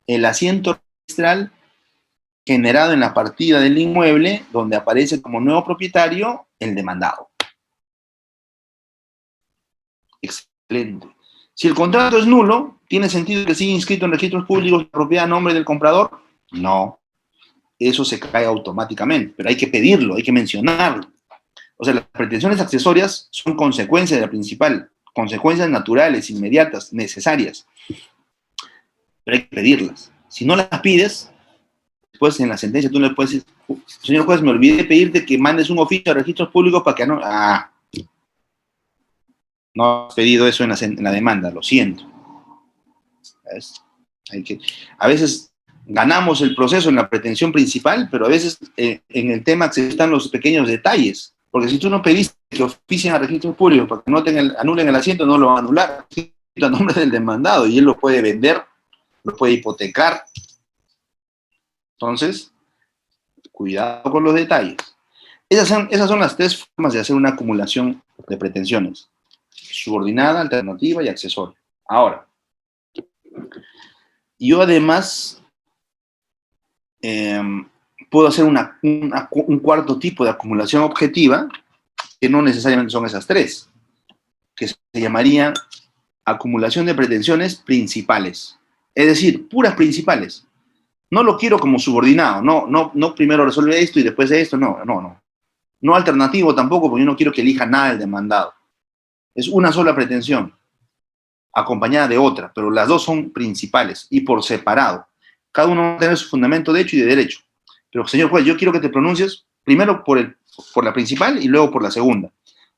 el asiento registral generado en la partida del inmueble donde aparece como nuevo propietario el demandado. Excelente. Si el contrato es nulo, ¿tiene sentido que siga inscrito en registros públicos la propiedad a nombre del comprador? No. Eso se cae automáticamente, pero hay que pedirlo, hay que mencionarlo. O sea, las pretensiones accesorias son consecuencias de la principal, consecuencias naturales, inmediatas, necesarias. Pero hay que pedirlas. Si no las pides, después en la sentencia tú le puedes decir, señor juez, me olvidé de pedirte que mandes un oficio a registros públicos para que no... no has pedido eso en la demanda, lo siento. ¿Ves? A veces ganamos el proceso en la pretensión principal, pero a veces en el tema están los pequeños detalles. Porque si tú no pediste que oficien a registros públicos para que no anulen el asiento, no lo van a anular. A nombre del demandado y él lo puede vender, lo puede hipotecar. Entonces, cuidado con los detalles. Esas son las tres formas de hacer una acumulación de pretensiones: subordinada, alternativa y accesoria. Ahora, yo además puedo hacer un cuarto tipo de acumulación objetiva, que no necesariamente son esas tres, que se llamaría acumulación de pretensiones principales. Es decir, puras principales. No lo quiero como subordinado, no primero resuelve esto y después de esto, no. No alternativo tampoco, porque yo no quiero que elija nada el demandado. Es una sola pretensión, acompañada de otra, pero las dos son principales y por separado. Cada uno va a tener su fundamento de hecho y de derecho. Pero, señor juez, yo quiero que te pronuncies primero por la principal y luego por la segunda.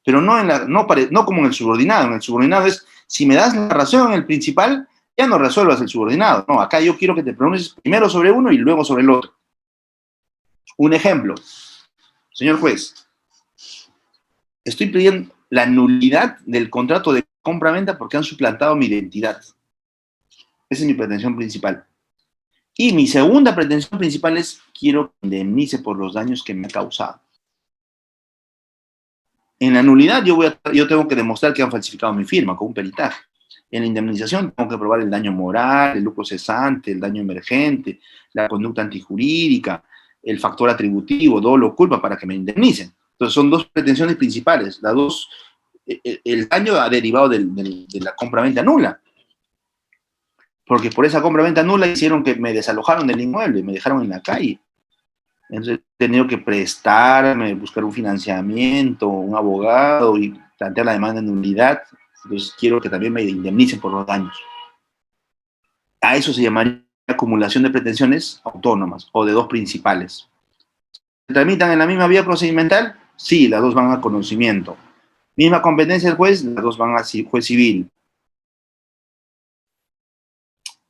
Pero no como en el subordinado. En el subordinado es, si me das la razón en el principal, ya no resuelvas el subordinado. No, acá yo quiero que te pronuncies primero sobre uno y luego sobre el otro. Un ejemplo. Señor juez, estoy pidiendo la nulidad del contrato de compra-venta porque han suplantado mi identidad. Esa es mi pretensión principal. Y mi segunda pretensión principal es, quiero que indemnice por los daños que me ha causado. En la nulidad yo tengo que demostrar que han falsificado mi firma con un peritaje. En la indemnización tengo que probar el daño moral, el lucro cesante, el daño emergente, la conducta antijurídica, el factor atributivo, dolo o culpa para que me indemnicen. Entonces son dos pretensiones principales. El daño ha derivado de la compra-venta nula. Porque por esa compra-venta nula hicieron que me desalojaron del inmueble, me dejaron en la calle. Entonces he tenido que prestarme, buscar un financiamiento, un abogado y plantear la demanda de nulidad. Entonces quiero que también me indemnicen por los daños. A eso se llamaría acumulación de pretensiones autónomas o de dos principales. ¿Se tramitan en la misma vía procedimental? Sí, las dos van a conocimiento. Misma competencia del juez, las dos van a juez civil.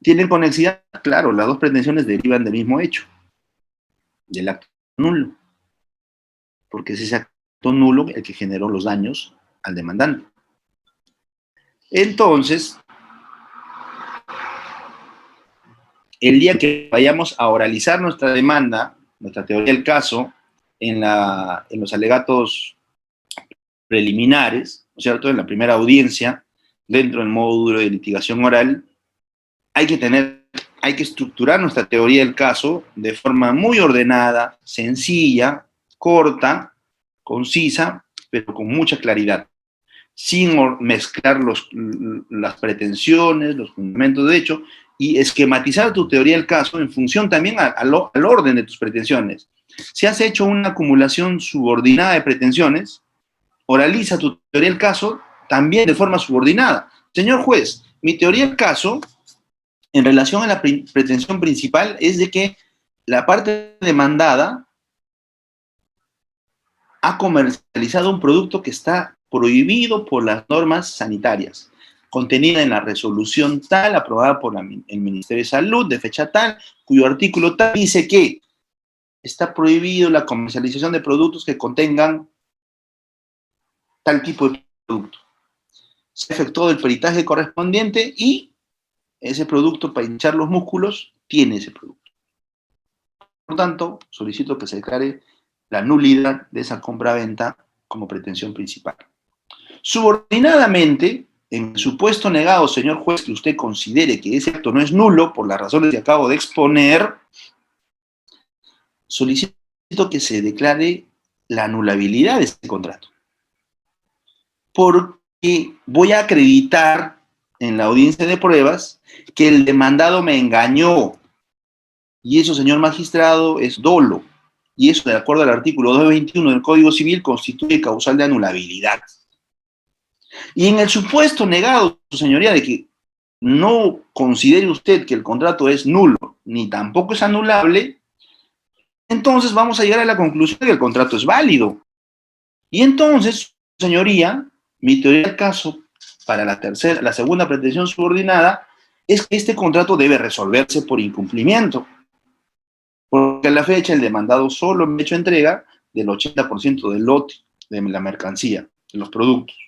¿Tienen conexidad? Claro, las dos pretensiones derivan del mismo hecho, del acto nulo, porque es ese acto nulo el que generó los daños al demandante. Entonces, el día que vayamos a oralizar nuestra demanda, nuestra teoría del caso, en los alegatos preliminares, ¿no es cierto?, en la primera audiencia, dentro del módulo de litigación oral, hay que estructurar nuestra teoría del caso de forma muy ordenada, sencilla, corta, concisa, pero con mucha claridad, sin mezclar las pretensiones, los fundamentos de hecho, y esquematizar tu teoría del caso en función también al orden de tus pretensiones. Si has hecho una acumulación subordinada de pretensiones, oraliza tu teoría del caso también de forma subordinada. Señor juez, mi teoría del caso en relación a la pretensión principal es de que la parte demandada ha comercializado un producto que está prohibido por las normas sanitarias, contenida en la resolución tal, aprobada por el Ministerio de Salud, de fecha tal, cuyo artículo tal dice que está prohibido la comercialización de productos que contengan tal tipo de producto. Se efectuó el peritaje correspondiente y ese producto, para hinchar los músculos, tiene ese producto. Por tanto, solicito que se declare la nulidad de esa compra-venta como pretensión principal. Subordinadamente, en el supuesto negado, señor juez, que usted considere que ese acto no es nulo por las razones que acabo de exponer, solicito que se declare la anulabilidad de ese contrato. Porque voy a acreditar en la audiencia de pruebas que el demandado me engañó. Y eso, señor magistrado, es dolo. Y eso, de acuerdo al artículo 221 del Código Civil, constituye causal de anulabilidad. Y en el supuesto negado, su señoría, de que no considere usted que el contrato es nulo, ni tampoco es anulable, entonces vamos a llegar a la conclusión de que el contrato es válido. Y entonces, señoría, mi teoría del caso para la segunda pretensión subordinada es que este contrato debe resolverse por incumplimiento. Porque a la fecha el demandado solo me ha hecho entrega del 80% del lote de la mercancía, de los productos.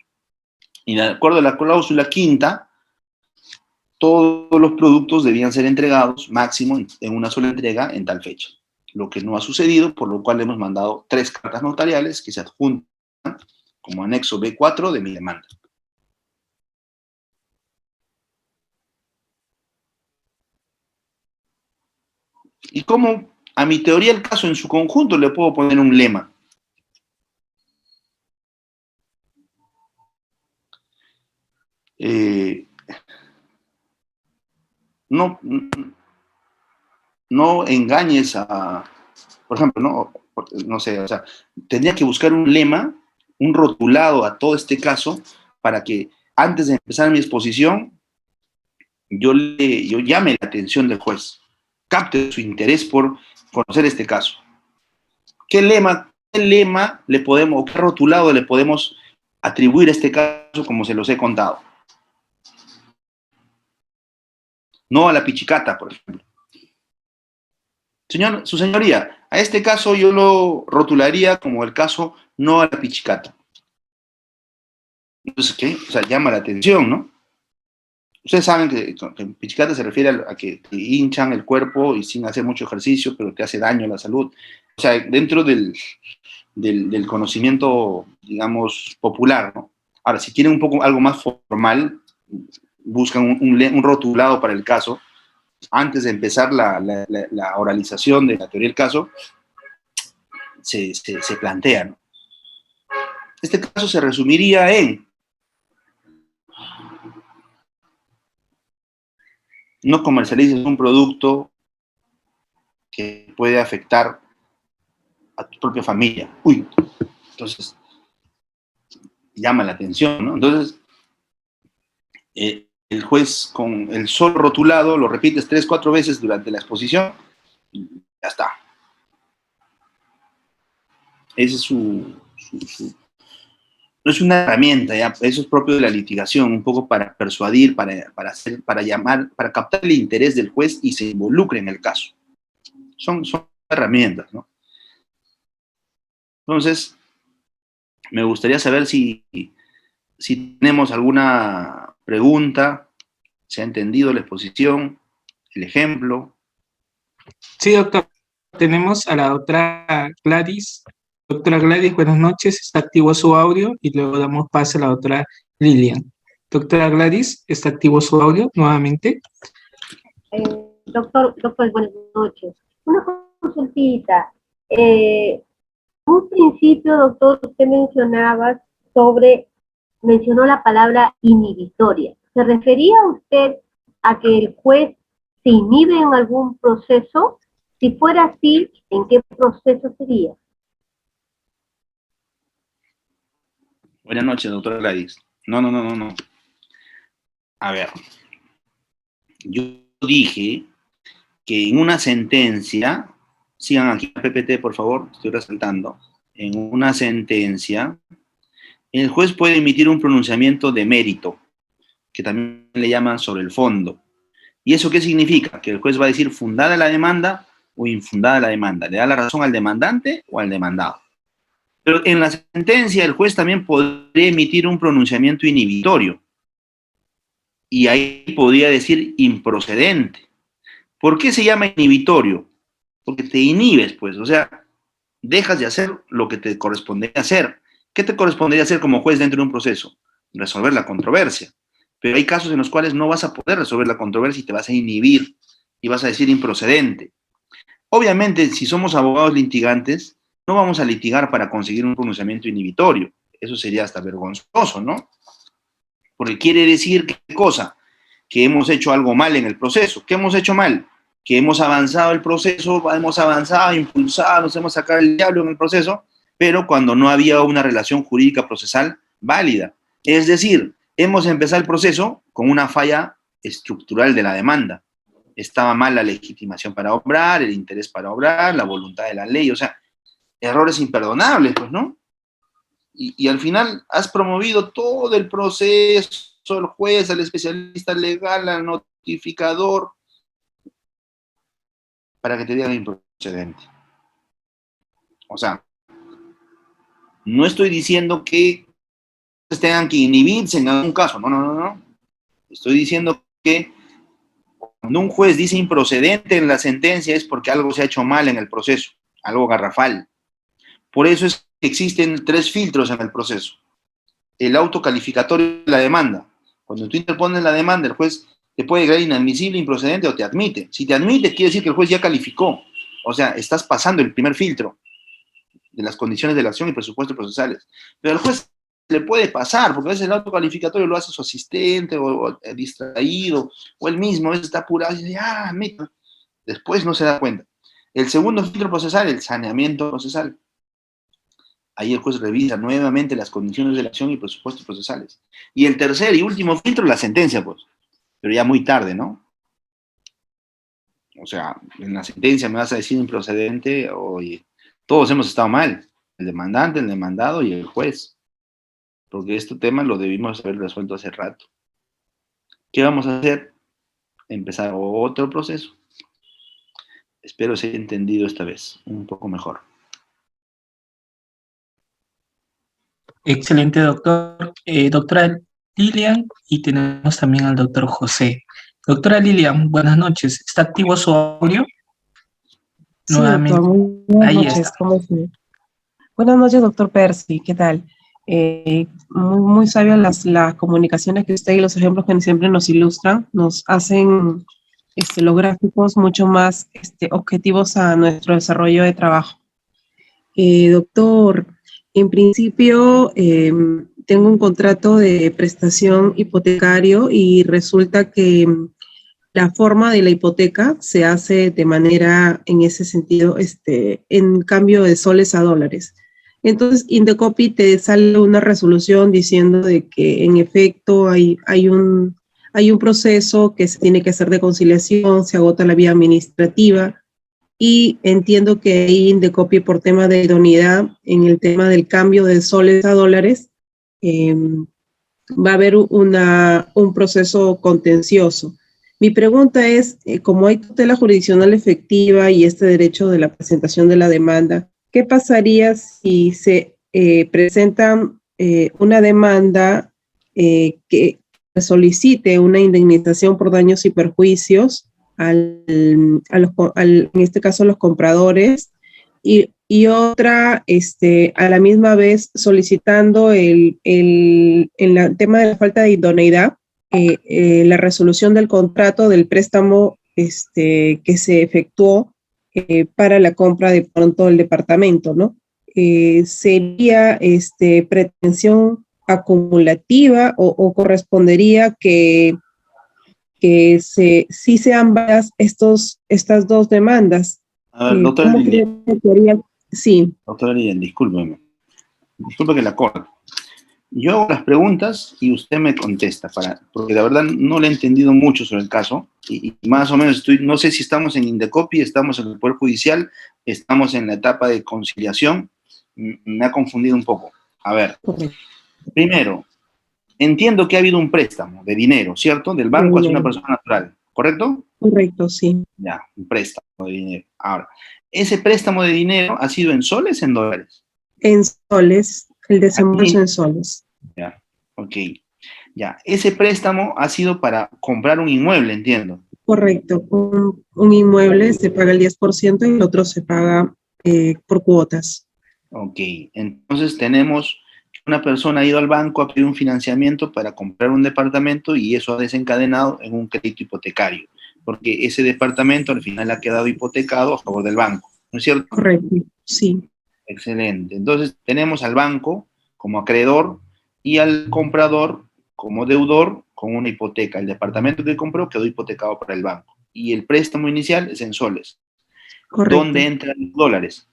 Y de acuerdo a la cláusula quinta, todos los productos debían ser entregados máximo en una sola entrega en tal fecha. Lo que no ha sucedido, por lo cual hemos mandado 3 cartas notariales que se adjuntan como anexo B4 de mi demanda. Y como a mi teoría del caso en su conjunto le puedo poner un lema. No engañes a, por ejemplo, no sé, o sea, tendría que buscar un lema, un rotulado a todo este caso, para que antes de empezar mi exposición, yo llame la atención del juez, capte su interés por conocer este caso. ¿Qué lema le podemos, o qué rotulado le podemos atribuir a este caso como se los he contado? No a la pichicata, por ejemplo. Su señoría, a este caso yo lo rotularía como el caso no a la pichicata. Entonces, ¿qué? O sea, llama la atención, ¿no? Ustedes saben que pichicata se refiere a que te hinchan el cuerpo y sin hacer mucho ejercicio, pero te hace daño a la salud. O sea, dentro del conocimiento, digamos, popular, ¿no? Ahora, si quieren un poco algo más formal, buscan un rotulado para el caso. Antes de empezar la oralización de la teoría del caso, se plantea, ¿no? Este caso se resumiría en: no comercialices un producto que puede afectar a tu propia familia. Uy, entonces llama la atención, ¿no? Entonces, el juez con el solo rotulado lo repites 3, 4 veces durante la exposición y ya está. Ese es no es una herramienta, ¿ya? Eso es propio de la litigación, un poco para persuadir, para llamar, para captar el interés del juez y se involucre en el caso. Son herramientas, ¿no? Entonces, me gustaría saber si tenemos alguna pregunta, se ha entendido la exposición, el ejemplo. Sí, doctor. Tenemos a la doctora Gladys. Doctora Gladys, buenas noches. Está activo su audio y luego damos paso a la doctora Lilian. Doctora Gladys, está activo su audio nuevamente. Doctor, buenas noches. Una consultita. Un principio, doctor, usted mencionó la palabra inhibitoria. ¿Se refería usted a que el juez se inhibe en algún proceso? Si fuera así, ¿en qué proceso sería? Buenas noches, doctora Gladys. No. A ver, yo dije que en una sentencia, sigan aquí a PPT, por favor, estoy resaltando, en una sentencia, el juez puede emitir un pronunciamiento de mérito, que también le llaman sobre el fondo. ¿Y eso qué significa? Que el juez va a decir fundada la demanda o infundada la demanda. ¿Le da la razón al demandante o al demandado? Pero en la sentencia el juez también podría emitir un pronunciamiento inhibitorio y ahí podría decir improcedente. ¿Por qué se llama inhibitorio? Porque te inhibes, pues, o sea, dejas de hacer lo que te correspondería hacer. ¿Qué te correspondería hacer como juez dentro de un proceso? Resolver la controversia. Pero hay casos en los cuales no vas a poder resolver la controversia y te vas a inhibir y vas a decir improcedente. Obviamente, si somos abogados litigantes, no vamos a litigar para conseguir un pronunciamiento inhibitorio. Eso sería hasta vergonzoso, ¿no? Porque quiere decir, ¿qué cosa? Que hemos hecho algo mal en el proceso. ¿Qué hemos hecho mal? Que hemos avanzado el proceso, hemos avanzado, impulsado, nos hemos sacado el diablo en el proceso, pero cuando no había una relación jurídica procesal válida. Es decir, hemos empezado el proceso con una falla estructural de la demanda. Estaba mal la legitimación para obrar, el interés para obrar, la voluntad de la ley, o sea, errores imperdonables, pues, ¿no? Y al final has promovido todo el proceso, el juez, al especialista legal, al notificador, para que te digan improcedente. O sea, no estoy diciendo que tengan que inhibirse en algún caso, no. Estoy diciendo que cuando un juez dice improcedente en la sentencia es porque algo se ha hecho mal en el proceso, algo garrafal. Por eso es que existen 3 filtros en el proceso. El autocalificatorio de la demanda. Cuando tú interpones la demanda, el juez te puede creer inadmisible, improcedente o te admite. Si te admite, quiere decir que el juez ya calificó. O sea, estás pasando el primer filtro de las condiciones de la acción y presupuestos procesales. Pero al juez le puede pasar, porque a veces el autocalificatorio lo hace su asistente o distraído, o él mismo a veces está apurado y dice, admito. Después no se da cuenta. El segundo filtro procesal, el saneamiento procesal. Ahí el juez revisa nuevamente las condiciones de la acción y presupuestos procesales. Y el tercer y último filtro, la sentencia, pues. Pero ya muy tarde, ¿no? O sea, en la sentencia me vas a decir improcedente, oye, todos hemos estado mal. El demandante, el demandado y el juez. Porque este tema lo debimos haber resuelto hace rato. ¿Qué vamos a hacer? Empezar otro proceso. Espero se haya entendido esta vez un poco mejor. Excelente, doctor. Doctora Lilian, y tenemos también al doctor José. Doctora Lilian, buenas noches. ¿Está activo su audio? Sí, Nuevamente. doctor, muy buenas Ahí noches. está. ¿Cómo está? Buenas noches, doctor Percy. ¿Qué tal? Muy sabias las comunicaciones que usted y los ejemplos que siempre nos ilustran, nos hacen los gráficos mucho más objetivos a nuestro desarrollo de trabajo. Doctor, en principio tengo un contrato de prestación hipotecario y resulta que la forma de la hipoteca se hace de manera, en ese sentido, en cambio de soles a dólares. Entonces, Indecopy te sale una resolución diciendo de que en efecto hay un proceso que se tiene que hacer de conciliación, se agota la vía administrativa, y entiendo que ahí Indecopy, por tema de idoneidad, en el tema del cambio de soles a dólares, va a haber un proceso contencioso. Mi pregunta es, como hay tutela jurisdiccional efectiva y este derecho de la presentación de la demanda, ¿qué pasaría si se presentan una demanda que solicite una indemnización por daños y perjuicios en este caso a los compradores, y otra a la misma vez solicitando el tema de la falta de idoneidad, la resolución del contrato del préstamo que se efectuó para la compra de pronto del departamento, ¿no? ¿Sería pretensión acumulativa o correspondería que sí sean varias estas dos demandas? A ver, doctora Lilian. Sí. Doctora Lilian, discúlpeme. Disculpe que la corte. Yo hago las preguntas y usted me contesta, porque la verdad no le he entendido mucho sobre el caso y más o menos no sé si estamos en Indecopy, estamos en el Poder Judicial, estamos en la etapa de conciliación, me ha confundido un poco. A ver, primero, entiendo que ha habido un préstamo de dinero, ¿cierto? Del banco hacia una persona natural, ¿correcto? Correcto, sí. Ya, un préstamo de dinero. Ahora, ¿ese préstamo de dinero ha sido en soles o en dólares? En soles, el desembolso Aquí. en soles. Ya, ok. Ya, ese préstamo ha sido para comprar un inmueble, entiendo. Correcto. Un inmueble se paga el 10% y el otro se paga por cuotas. Ok, entonces tenemos que una persona ha ido al banco a pedir un financiamiento para comprar un departamento y eso ha desencadenado en un crédito hipotecario, porque ese departamento al final ha quedado hipotecado a favor del banco, ¿no es cierto? Correcto, sí. Excelente. Entonces tenemos al banco como acreedor y al comprador como deudor con una hipoteca. El departamento que compró quedó hipotecado para el banco y el préstamo inicial es en soles. Correcto. ¿Dónde entran los dólares?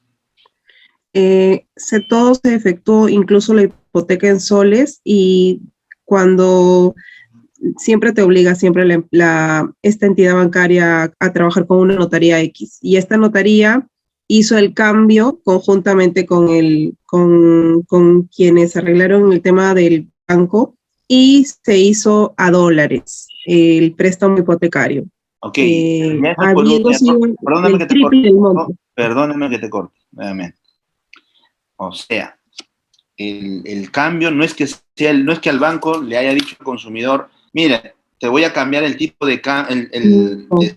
Todo se efectuó, incluso la hipoteca en soles, y cuando siempre te obliga esta entidad bancaria a trabajar con una notaría X, y esta notaría hizo el cambio conjuntamente con quienes arreglaron el tema del banco y se hizo a dólares el préstamo hipotecario. Ok, Habiendo sido perdóname que el te triple corte. del monto. No, perdóname que te corte, nuevamente. O sea, el cambio no es que al banco le haya dicho al consumidor, mira, te voy a cambiar el tipo de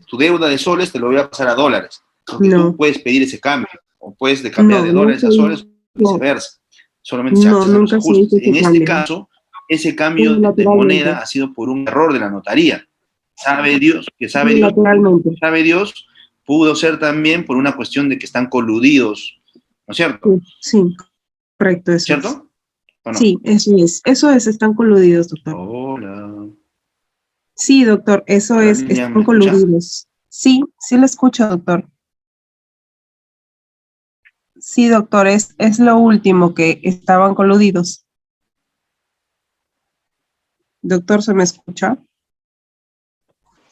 tu deuda de soles, te lo voy a pasar a dólares. Porque tú puedes pedir ese cambio, o puedes cambiar de dólares a soles, viceversa. Solamente se accede a los ajustes. En este caso, ese cambio de moneda ha sido por un error de la notaría. Sabe Dios, pudo ser también por una cuestión de que están coludidos, ¿no es cierto? Sí, correcto, eso ¿Cierto? es. ¿O no? Sí, eso es, están coludidos, doctor. Hola. Sí, doctor, eso es, Lilian, están coludidos. Sí, sí lo escucho, doctor. Sí, doctor, es lo último, que estaban coludidos. Doctor, ¿se me escucha?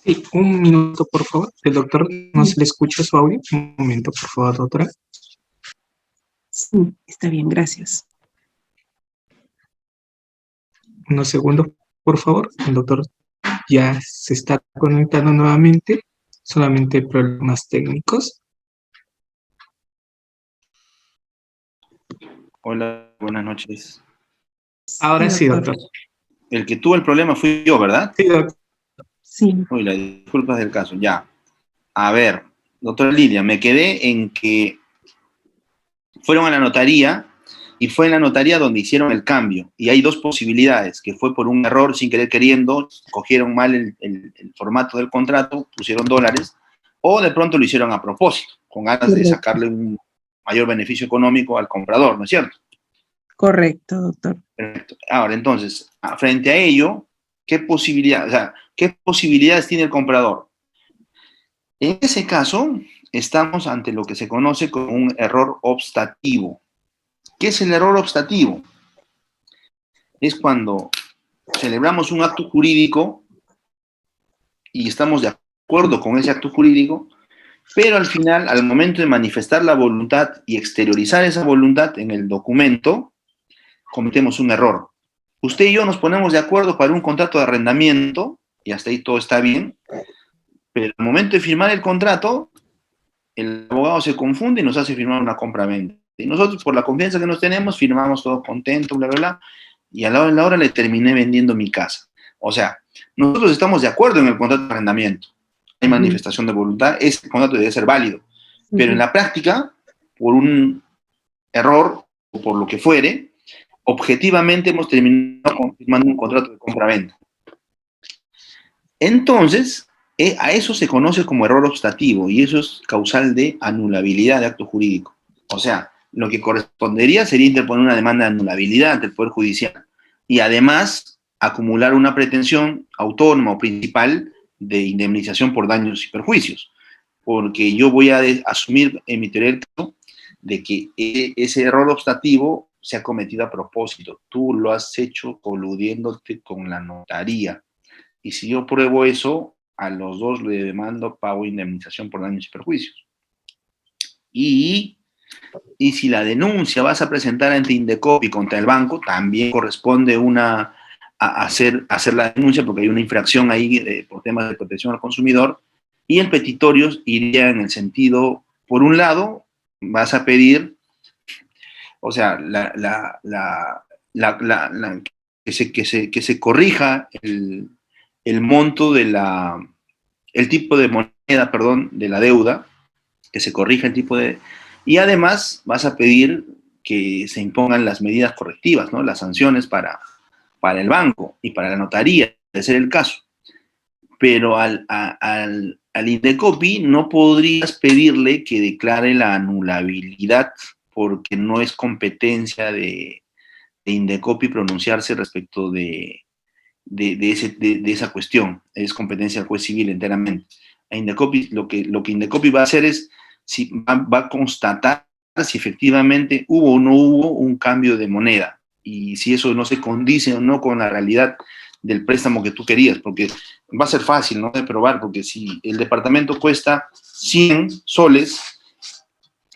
Sí, un minuto, por favor. El doctor no se le escucha su audio. Un momento, por favor, doctora. Sí, está bien, gracias. Unos segundos, por favor. El doctor ya se está conectando nuevamente. Solamente problemas técnicos. Hola, buenas noches. Ahora sí, doctor. El que tuvo el problema fui yo, ¿verdad? Sí, doctor. Sí. Uy, las disculpas del caso, ya. A ver, doctora Lilia, me quedé en que fueron a la notaría y fue en la notaría donde hicieron el cambio. Y hay dos posibilidades, que fue por un error sin querer queriendo, cogieron mal el formato del contrato, pusieron dólares, o de pronto lo hicieron a propósito, con ganas de sacarle un mayor beneficio económico al comprador, ¿no es cierto? Correcto, doctor. Perfecto. Ahora, entonces, frente a ello, ¿qué posibilidades tiene el comprador? En ese caso, estamos ante lo que se conoce como un error optativo. ¿Qué es el error optativo? Es cuando celebramos un acto jurídico y estamos de acuerdo con ese acto jurídico, pero al final, al momento de manifestar la voluntad y exteriorizar esa voluntad en el documento, cometemos un error. Usted y yo nos ponemos de acuerdo para un contrato de arrendamiento, y hasta ahí todo está bien, pero al momento de firmar el contrato, el abogado se confunde y nos hace firmar una compra-venta. Y nosotros, por la confianza que nos tenemos, firmamos todo contento, bla, bla, bla, y a la hora le terminé vendiendo mi casa. O sea, nosotros estamos de acuerdo en el contrato de arrendamiento. Hay manifestación de voluntad, ese contrato debe ser válido. Pero en la práctica, por un error o por lo que fuere, objetivamente hemos terminado firmando un contrato de compra-venta. Entonces, a eso se conoce como error optativo y eso es causal de anulabilidad de acto jurídico. O sea, lo que correspondería sería interponer una demanda de anulabilidad ante el Poder Judicial y además acumular una pretensión autónoma o principal de indemnización por daños y perjuicios. Porque yo voy a asumir en mi teoría del caso de que ese error optativo se ha cometido a propósito. Tú lo has hecho coludiéndote con la notaría. Y si yo pruebo eso, a los dos le demando pago indemnización por daños y perjuicios. Y si la denuncia vas a presentar ante Indecopi contra el banco, también corresponde hacer la denuncia porque hay una infracción ahí por temas de protección al consumidor. Y el petitorio iría en el sentido, por un lado, vas a pedir O sea, que se corrija el monto el tipo de moneda, perdón, de la deuda, que se corrija el tipo de... Y además vas a pedir que se impongan las medidas correctivas, ¿no? Las sanciones para el banco y para la notaría, de ser el caso. Pero al Indecopi no podrías pedirle que declare la anulabilidad porque no es competencia de Indecopi pronunciarse respecto de esa cuestión. Es competencia del juez civil enteramente. A Indecopi, lo que Indecopi va a hacer es si va a constatar si efectivamente hubo o no hubo un cambio de moneda y si eso no se condice o no con la realidad del préstamo que tú querías, porque va a ser fácil, ¿no?, de probar, porque si el departamento cuesta 100 soles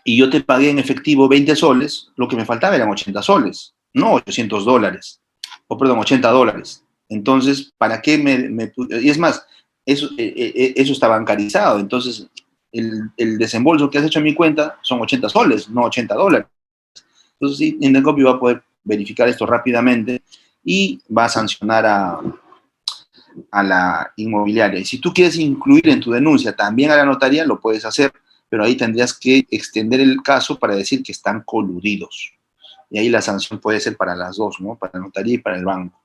y yo te pagué en efectivo 20 soles, lo que me faltaba eran 80 soles, no $800, o perdón, $80. Entonces, ¿para qué y es más, eso está bancarizado, entonces el desembolso que has hecho en mi cuenta son 80 soles, no $80. Entonces, sí, Indecopi va a poder verificar esto rápidamente y va a sancionar a la inmobiliaria. Y si tú quieres incluir en tu denuncia también a la notaría, lo puedes hacer, pero ahí tendrías que extender el caso para decir que están coludidos. Y ahí la sanción puede ser para las dos, ¿no? Para la notaría y para el banco.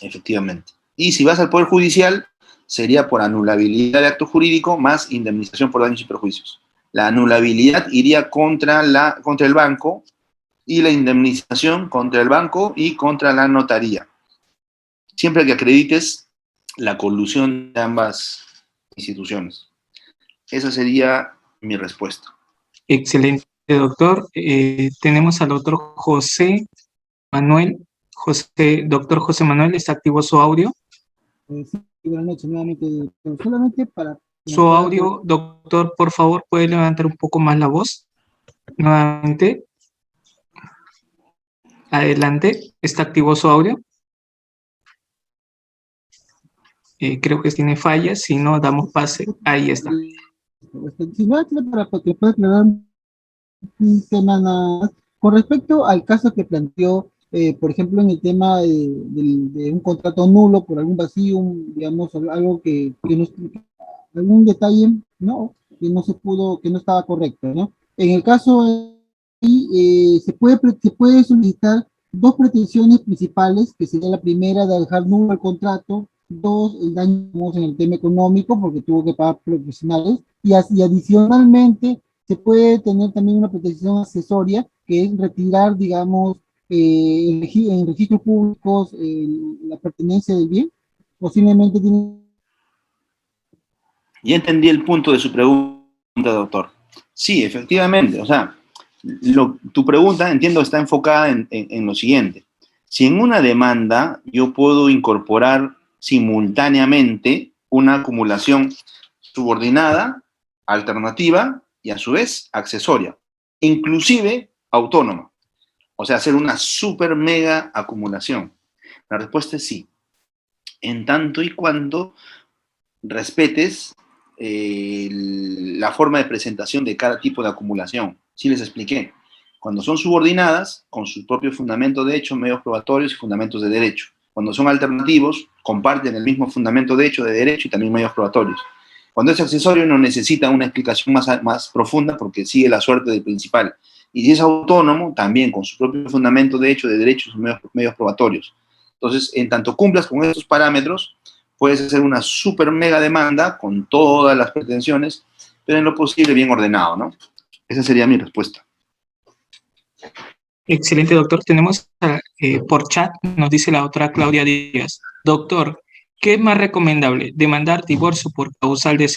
Efectivamente. Y si vas al Poder Judicial, sería por anulabilidad de acto jurídico más indemnización por daños y perjuicios. La anulabilidad iría contra el banco y la indemnización contra el banco y contra la notaría. Siempre que acredites la colusión de ambas instituciones. Esa sería mi respuesta. Excelente, doctor. Tenemos al doctor José Manuel. Doctor José Manuel, ¿está activo su audio? Sí, buenas noches nuevamente. Pero solamente para Su audio, doctor, por favor, ¿puede levantar un poco más la voz? Nuevamente. Adelante. ¿Está activo su audio? Creo que tiene fallas. Si no, damos pase. Ahí está. Si no, para que pueda aclarar un tema nada más. Con respecto al caso que planteó, por ejemplo, en el tema de un contrato nulo por algún vacío, digamos, algo que no, algún detalle, ¿no?, que no se pudo, que no estaba correcto, ¿no? En el caso se puede solicitar dos pretensiones principales, que sería la primera de dejar nulo el contrato, dos, el daño en el tema económico, porque tuvo que pagar profesionales, y adicionalmente se puede tener también una protección accesoria, que es retirar, digamos, en registros públicos la pertenencia del bien. Posiblemente tiene... Ya entendí el punto de su pregunta, doctor. Sí, efectivamente, o sea, tu pregunta, entiendo, está enfocada en lo siguiente. Si en una demanda yo puedo incorporar simultáneamente una acumulación subordinada, alternativa y a su vez accesoria, inclusive autónoma, o sea, hacer una super mega acumulación. La respuesta es sí, en tanto y cuando respetes la forma de presentación de cada tipo de acumulación. Sí les expliqué. Cuando son subordinadas, con su propio fundamento de hecho, medios probatorios y fundamentos de derecho. Cuando son alternativos, comparten el mismo fundamento de hecho, de derecho y también medios probatorios. Cuando es accesorio, no necesita una explicación más profunda porque sigue la suerte del principal. Y si es autónomo, también con su propio fundamento de hecho, de derecho y medios probatorios. Entonces, en tanto cumplas con estos parámetros, puedes hacer una super mega demanda con todas las pretensiones, pero en lo posible bien ordenado, ¿no? Esa sería mi respuesta. Excelente, doctor. Tenemos por chat, nos dice la otra Claudia Díaz. Doctor, ¿qué es más recomendable? ¿Demandar divorcio por causal de...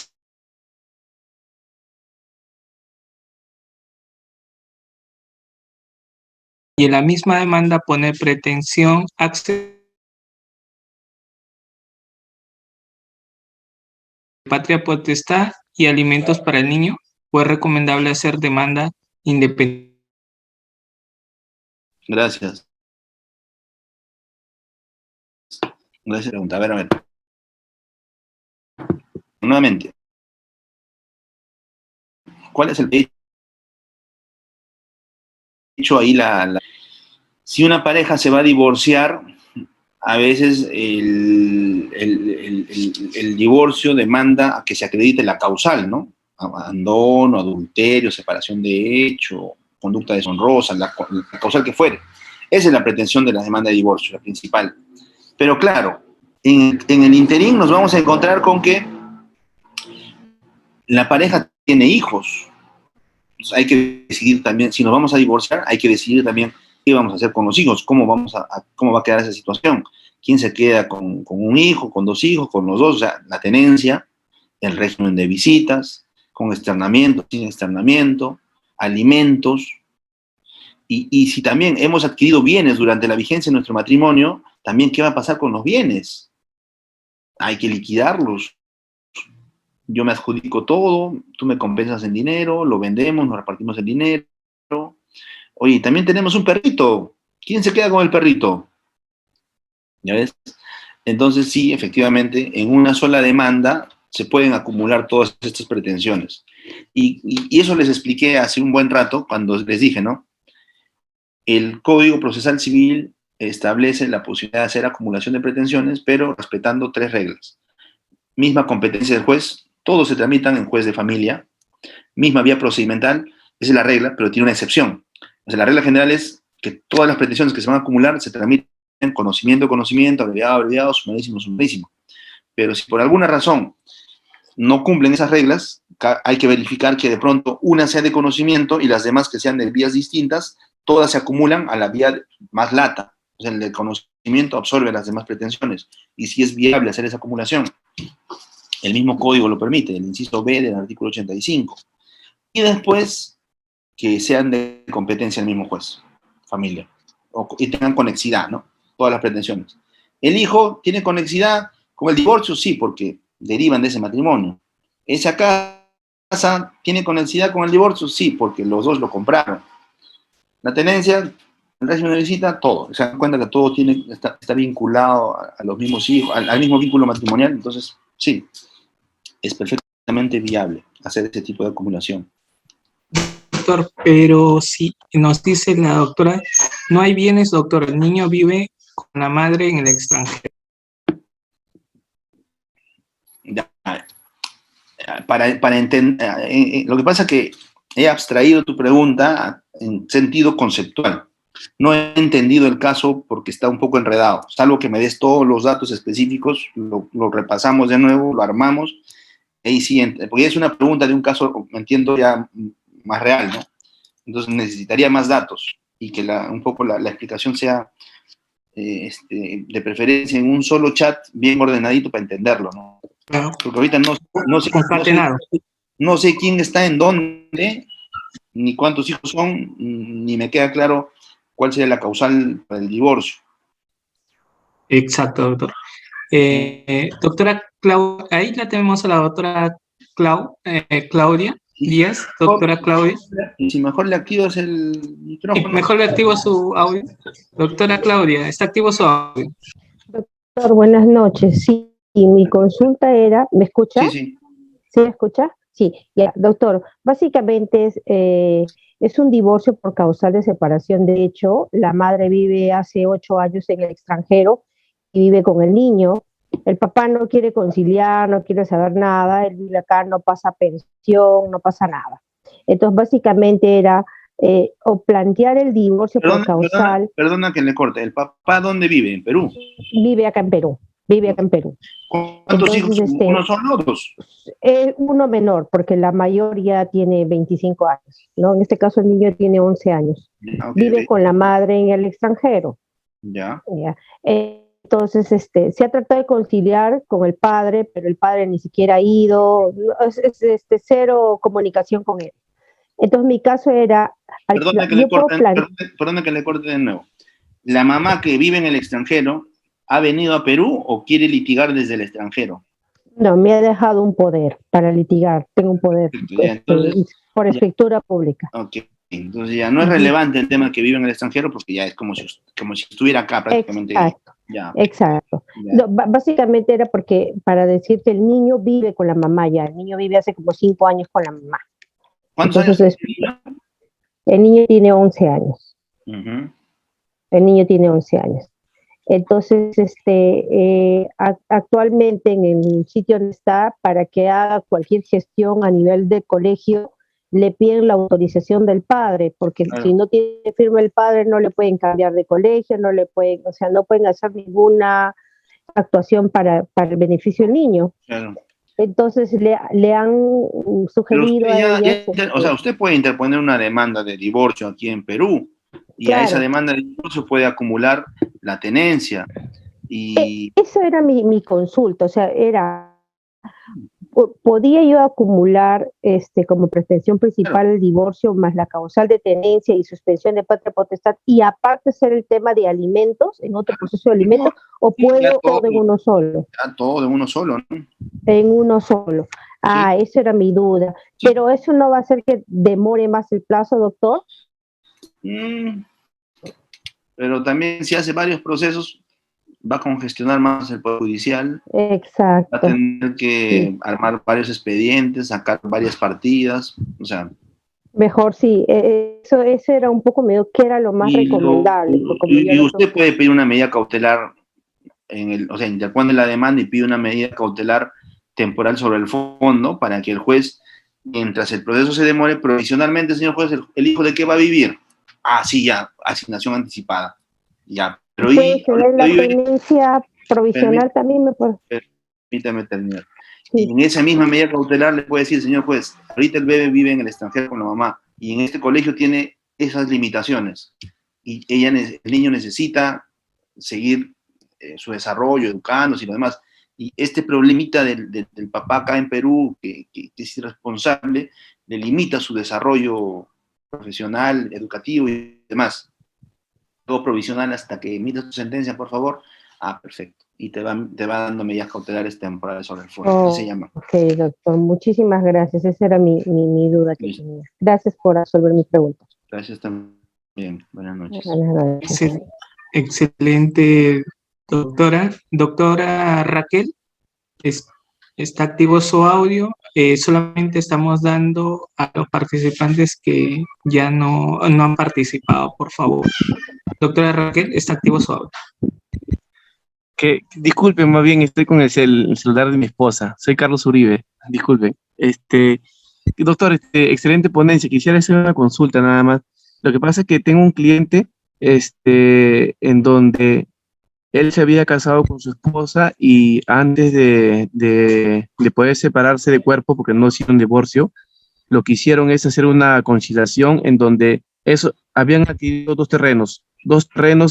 y en la misma demanda poner pretensión, patria potestad y alimentos para el niño? ¿O es recomendable hacer demanda independiente? Gracias. Gracias, pregunta. A ver. Nuevamente. ¿Cuál es el pedido hecho ahí si una pareja se va a divorciar, a veces el divorcio demanda a que se acredite la causal, ¿no? Abandono, adulterio, separación de hecho, conducta deshonrosa, la causal que fuere. Esa es la pretensión de la demanda de divorcio, la principal. Pero claro, en el interín nos vamos a encontrar con que la pareja tiene hijos. Entonces hay que decidir también, si nos vamos a divorciar, hay que decidir también qué vamos a hacer con los hijos, cómo va a quedar esa situación. ¿Quién se queda con un hijo, con 2 hijos, con los 2? O sea, la tenencia, el régimen de visitas, con externamiento, sin externamiento, alimentos. Y si también hemos adquirido bienes durante la vigencia de nuestro matrimonio, también qué va a pasar con los bienes. Hay que liquidarlos. Yo me adjudico todo, tú me compensas en dinero, lo vendemos, nos repartimos el dinero. Oye, también tenemos un perrito. ¿Quién se queda con el perrito? ¿Ya ves? Entonces sí, efectivamente, en una sola demanda se pueden acumular todas estas pretensiones. Y eso les expliqué hace un buen rato cuando les dije, ¿no? El Código Procesal Civil establece la posibilidad de hacer acumulación de pretensiones, pero respetando 3 reglas. Misma competencia del juez, todos se tramitan en juez de familia, misma vía procedimental, esa es la regla, pero tiene una excepción. O sea, la regla general es que todas las pretensiones que se van a acumular se tramitan conocimiento, abreviado, sumarísimo. Pero si por alguna razón no cumplen esas reglas, hay que verificar que de pronto una sea de conocimiento y las demás que sean de vías distintas, todas se acumulan a la vía más lata. O sea, el de conocimiento absorbe las demás pretensiones. Y si es viable hacer esa acumulación, el mismo código lo permite, el inciso B del artículo 85. Y después, que sean de competencia del mismo juez, familia, y tengan conexidad, ¿no? Todas las pretensiones. ¿El hijo tiene conexidad con el divorcio? Sí, porque derivan de ese matrimonio. ¿Esa casa tiene conexidad con el divorcio? Sí, porque los 2 lo compraron. La tenencia, el régimen de visita, todo. Se dan cuenta que todo está vinculado a los mismos hijos, al mismo vínculo matrimonial. Entonces, sí, es perfectamente viable hacer ese tipo de acumulación. Doctor, pero si nos dice la doctora, no hay bienes, doctor, el niño vive con la madre en el extranjero. Ya, para entender, lo que pasa es que he abstraído tu pregunta en sentido conceptual. No he entendido el caso porque está un poco enredado. Salvo que me des todos los datos específicos, lo repasamos de nuevo, lo armamos. Ahí sí, porque es una pregunta de un caso, entiendo ya más real, ¿no? Entonces necesitaría más datos y que un poco la explicación sea de preferencia en un solo chat bien ordenadito para entenderlo, ¿no? Claro. Porque ahorita no sé quién está en dónde, ni cuántos hijos son, ni me queda claro cuál sería la causal para el divorcio. Exacto, doctor. Doctora Claudia, ahí la tenemos a la doctora Claudia Díaz, doctora Claudia. Si mejor le activas el micrófono. Mejor le activo su audio. Doctora Claudia, ¿está activo su audio? Doctor, buenas noches. Sí, y mi consulta era, ¿me escucha? Sí. ¿Sí me escucha? Sí, ya, doctor, básicamente es un divorcio por causal de separación. De hecho, la madre vive hace 8 años en el extranjero y vive con el niño. El papá no quiere conciliar, no quiere saber nada, él vive acá, no pasa pensión, no pasa nada. Entonces, básicamente era o plantear el divorcio por causal. Perdona que le corte, ¿el papá dónde vive? ¿En Perú? Vive acá en Perú. ¿Cuántos hijos? ¿Uno solo o 2? Uno menor, porque la mayor ya tiene 25 años, ¿no? En este caso el niño tiene 11 años. Vive con la madre en el extranjero. Ya. Entonces, se ha tratado de conciliar con el padre, pero el padre ni siquiera ha ido, es cero comunicación con él. Entonces, mi caso era... Perdona que le corte de nuevo. ¿La mamá que vive en el extranjero ha venido a Perú o quiere litigar desde el extranjero? No, me ha dejado un poder para litigar. Tengo un poder por escritura pública. Ok. Entonces ya no es relevante el tema que vive en el extranjero porque ya es como si estuviera acá prácticamente. Exacto. Ya. Exacto. Ya. No, básicamente era porque para decir que el niño vive con la mamá ya. El niño vive hace como 5 años con la mamá. ¿Cuántos años tiene el niño? El niño tiene 11 años. El niño tiene 11 años. Entonces, actualmente en el sitio donde está, para que haga cualquier gestión a nivel de colegio, le piden la autorización del padre, porque Claro. si no tiene firma el padre, no le pueden cambiar de colegio, no le pueden, o sea, no pueden hacer ninguna actuación para el beneficio del niño. Claro. Entonces le han Pero sugerido usted a ellas. o sea, usted puede interponer una demanda de divorcio aquí en Perú, y a esa Claro. demanda de divorcio puede acumular la tenencia. Y Eso era mi consulta, o sea, era, ¿podía yo acumular como pretensión principal el divorcio más la causal de tenencia y suspensión de patria potestad y aparte hacer el tema de alimentos, en otro proceso de alimentos, o sí, ya puedo todo en uno solo? ya todo de uno solo, ¿no? En uno solo. Ah, esa era mi duda. Sí. Pero eso no va a hacer que demore más el plazo, doctor. Pero también si hace varios procesos, va a congestionar más el Poder Judicial. Exacto. Va a tener que armar varios expedientes, sacar varias partidas, o sea. Mejor sí, eso era un poco medio que era lo más recomendable. Y usted puede pedir una medida cautelar, o sea, interpone la demanda y pide una medida cautelar temporal sobre el fondo para que el juez, mientras el proceso se demore, provisionalmente, señor juez, ¿el hijo de qué va a vivir? Ah, sí, ya, asignación anticipada. Ya, pero ¿puede tener la tenencia provisional también? Permítame terminar. Sí. Y en esa misma medida cautelar le puede decir, señor juez, ahorita el bebé vive en el extranjero con la mamá y en este colegio tiene esas limitaciones y el niño necesita seguir su desarrollo, educándose y lo demás. Y este problemita del papá acá en Perú, que es irresponsable, le limita su desarrollo profesional, educativo y demás. Luego provisional hasta que emita su sentencia, por favor. Ah, perfecto. Y te va dando medidas cautelares temporales sobre el fondo. Así se llama. Ok, doctor. Muchísimas gracias. Esa era mi duda que tenía. Gracias por resolver mi pregunta. Gracias también. Buenas noches. Buenas noches. Excelente, doctora. Doctora Raquel, está activo su audio. Solamente estamos dando a los participantes que ya no han participado, por favor. Doctora Raquel, está activo su audio. Disculpen, más bien estoy con el celular de mi esposa. Soy Carlos Uribe. Disculpen. Doctor, excelente ponencia. Quisiera hacer una consulta nada más. Lo que pasa es que tengo un cliente en donde él se había casado con su esposa y antes de poder separarse de cuerpo, porque no hicieron divorcio, lo que hicieron es hacer una conciliación en donde habían adquirido dos terrenos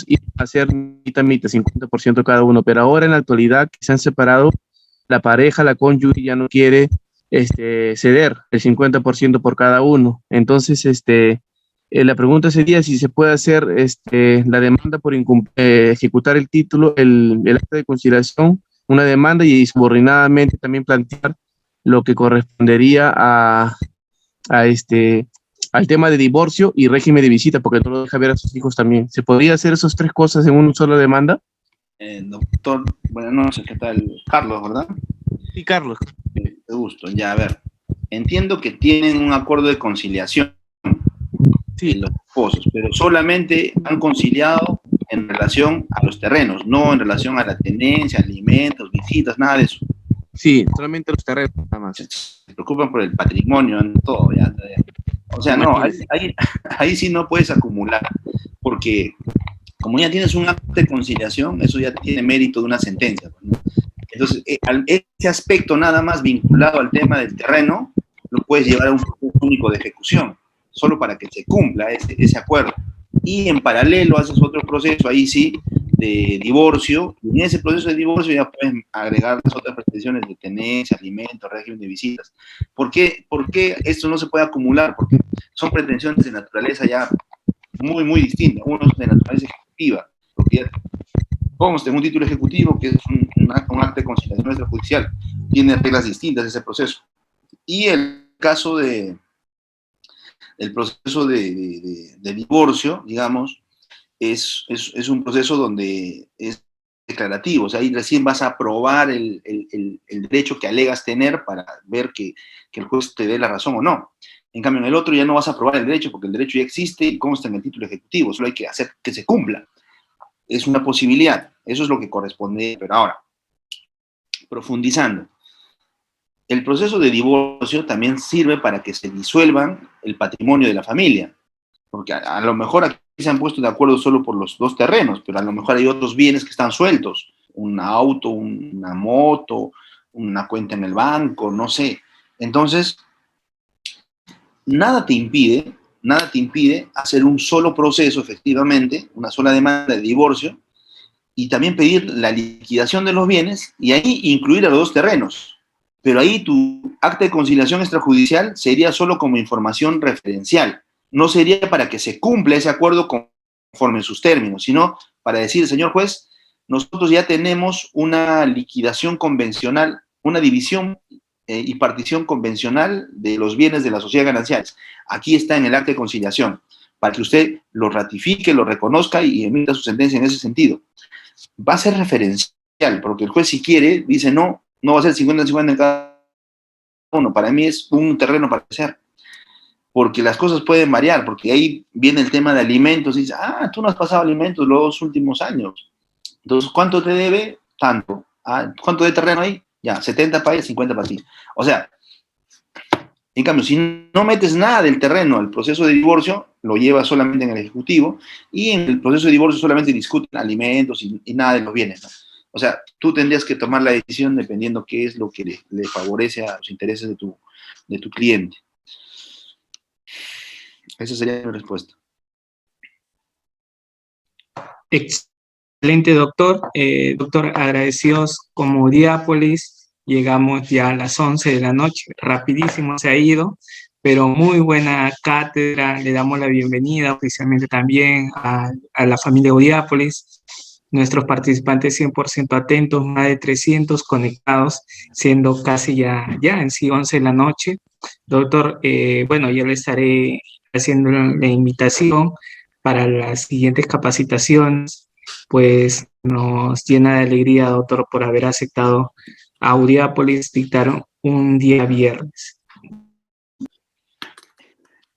y hacer mitad, 50% cada uno, pero ahora en la actualidad que se han separado, la pareja, la cónyuge ya no quiere ceder el 50% por cada uno. Entonces, la pregunta sería si se puede hacer la demanda por ejecutar el título, el acta de conciliación, una demanda y subordinadamente también plantear lo que correspondería al tema de divorcio y régimen de visita, porque no lo deja ver a sus hijos también. ¿Se podría hacer esas tres cosas en una sola demanda? Doctor, buenas noches, ¿qué tal? Carlos, ¿verdad? Sí, Carlos. De gusto, ya, a ver. Entiendo que tienen un acuerdo de conciliación los esposos, pero solamente han conciliado en relación a los terrenos, no en relación a la tenencia, alimentos, visitas, nada de eso. Sí, solamente los terrenos, nada más. Se preocupan por el patrimonio, todo, ya. O sea, no, ahí sí no puedes acumular, porque como ya tienes un acto de conciliación, eso ya tiene mérito de una sentencia, ¿no? Entonces, ese aspecto nada más vinculado al tema del terreno, lo puedes llevar a un proceso único de ejecución, solo para que se cumpla ese acuerdo. Y en paralelo haces otro proceso, ahí sí, de divorcio, y en ese proceso de divorcio ya puedes agregar las otras pretensiones de tenencia, alimentos, régimen de visitas. ¿Por qué esto no se puede acumular? Porque son pretensiones de naturaleza ya muy, muy distintas. Uno es de naturaleza ejecutiva, porque ya consta en un título ejecutivo que es un acto de conciliación extrajudicial. Tiene reglas distintas ese proceso. Y el caso el proceso de divorcio, digamos, es un proceso donde es declarativo, o sea, ahí recién vas a probar el derecho que alegas tener para ver que el juez te dé la razón o no. En cambio, en el otro ya no vas a aprobar el derecho porque el derecho ya existe y consta en el título ejecutivo, solo hay que hacer que se cumpla. Es una posibilidad, eso es lo que corresponde. Pero ahora, profundizando, el proceso de divorcio también sirve para que se disuelvan el patrimonio de la familia, porque a lo mejor aquí se han puesto de acuerdo solo por los dos terrenos, pero a lo mejor hay otros bienes que están sueltos, un auto, una moto, una cuenta en el banco, no sé. Entonces, nada te impide hacer un solo proceso, efectivamente, una sola demanda de divorcio, y también pedir la liquidación de los bienes y ahí incluir a los dos terrenos. Pero ahí tu acta de conciliación extrajudicial sería solo como información referencial. No sería para que se cumpla ese acuerdo conforme sus términos, sino para decir, señor juez, nosotros ya tenemos una liquidación convencional, una división y partición convencional de los bienes de la sociedad gananciales. Aquí está en el acta de conciliación, para que usted lo ratifique, lo reconozca y emita su sentencia en ese sentido. Va a ser referencial, porque el juez, si quiere, dice no, no va a ser 50-50 en cada uno. Para mí es un terreno para hacer, porque las cosas pueden variar, porque ahí viene el tema de alimentos y dice, tú no has pasado alimentos los últimos años. Entonces, ¿cuánto te debe? Tanto. ¿Cuánto de terreno hay? Ya, 70 para ella, 50 para ti. O sea, en cambio, si no metes nada del terreno al proceso de divorcio, lo llevas solamente en el ejecutivo, y en el proceso de divorcio solamente discuten alimentos y nada de los bienes, ¿no? O sea, tú tendrías que tomar la decisión dependiendo qué es lo que le favorece a los intereses de tu cliente. Esa sería mi respuesta. Excelente, doctor. Doctor, agradecidos como Diápolis. Llegamos ya a las 11 de la noche. Rapidísimo se ha ido, pero muy buena cátedra. Le damos la bienvenida oficialmente también a la familia Diápolis. Nuestros participantes 100% atentos, más de 300 conectados, siendo casi ya en sí 11 de la noche. Doctor, bueno, yo le estaré haciendo la invitación para las siguientes capacitaciones. Pues nos llena de alegría, doctor, por haber aceptado a Audiápolis dictar un día viernes.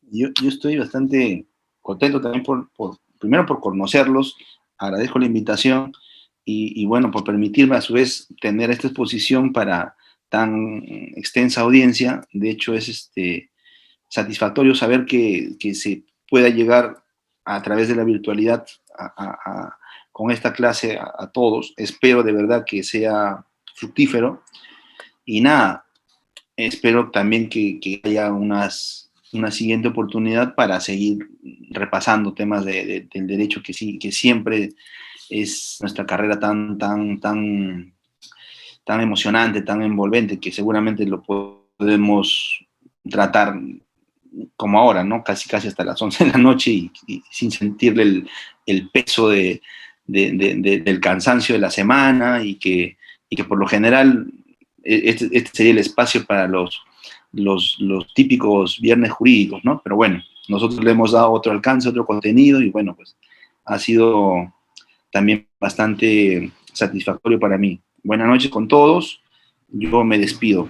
Yo estoy bastante contento también primero por conocerlos, agradezco la invitación y bueno, por permitirme a su vez tener esta exposición para tan extensa audiencia. De hecho, es satisfactorio saber que se pueda llegar a través de la virtualidad con esta clase a todos. Espero de verdad que sea fructífero y nada, espero también que haya una siguiente oportunidad para seguir repasando temas del derecho que siempre es nuestra carrera tan emocionante, tan envolvente, que seguramente lo podemos tratar como ahora, ¿no? Casi hasta las 11 de la noche y sin sentirle el peso del cansancio de la semana y que por lo general este sería el espacio para los típicos viernes jurídicos, ¿no? Pero bueno, nosotros le hemos dado otro alcance, otro contenido y bueno, pues ha sido también bastante satisfactorio para mí. Buenas noches con todos, yo me despido.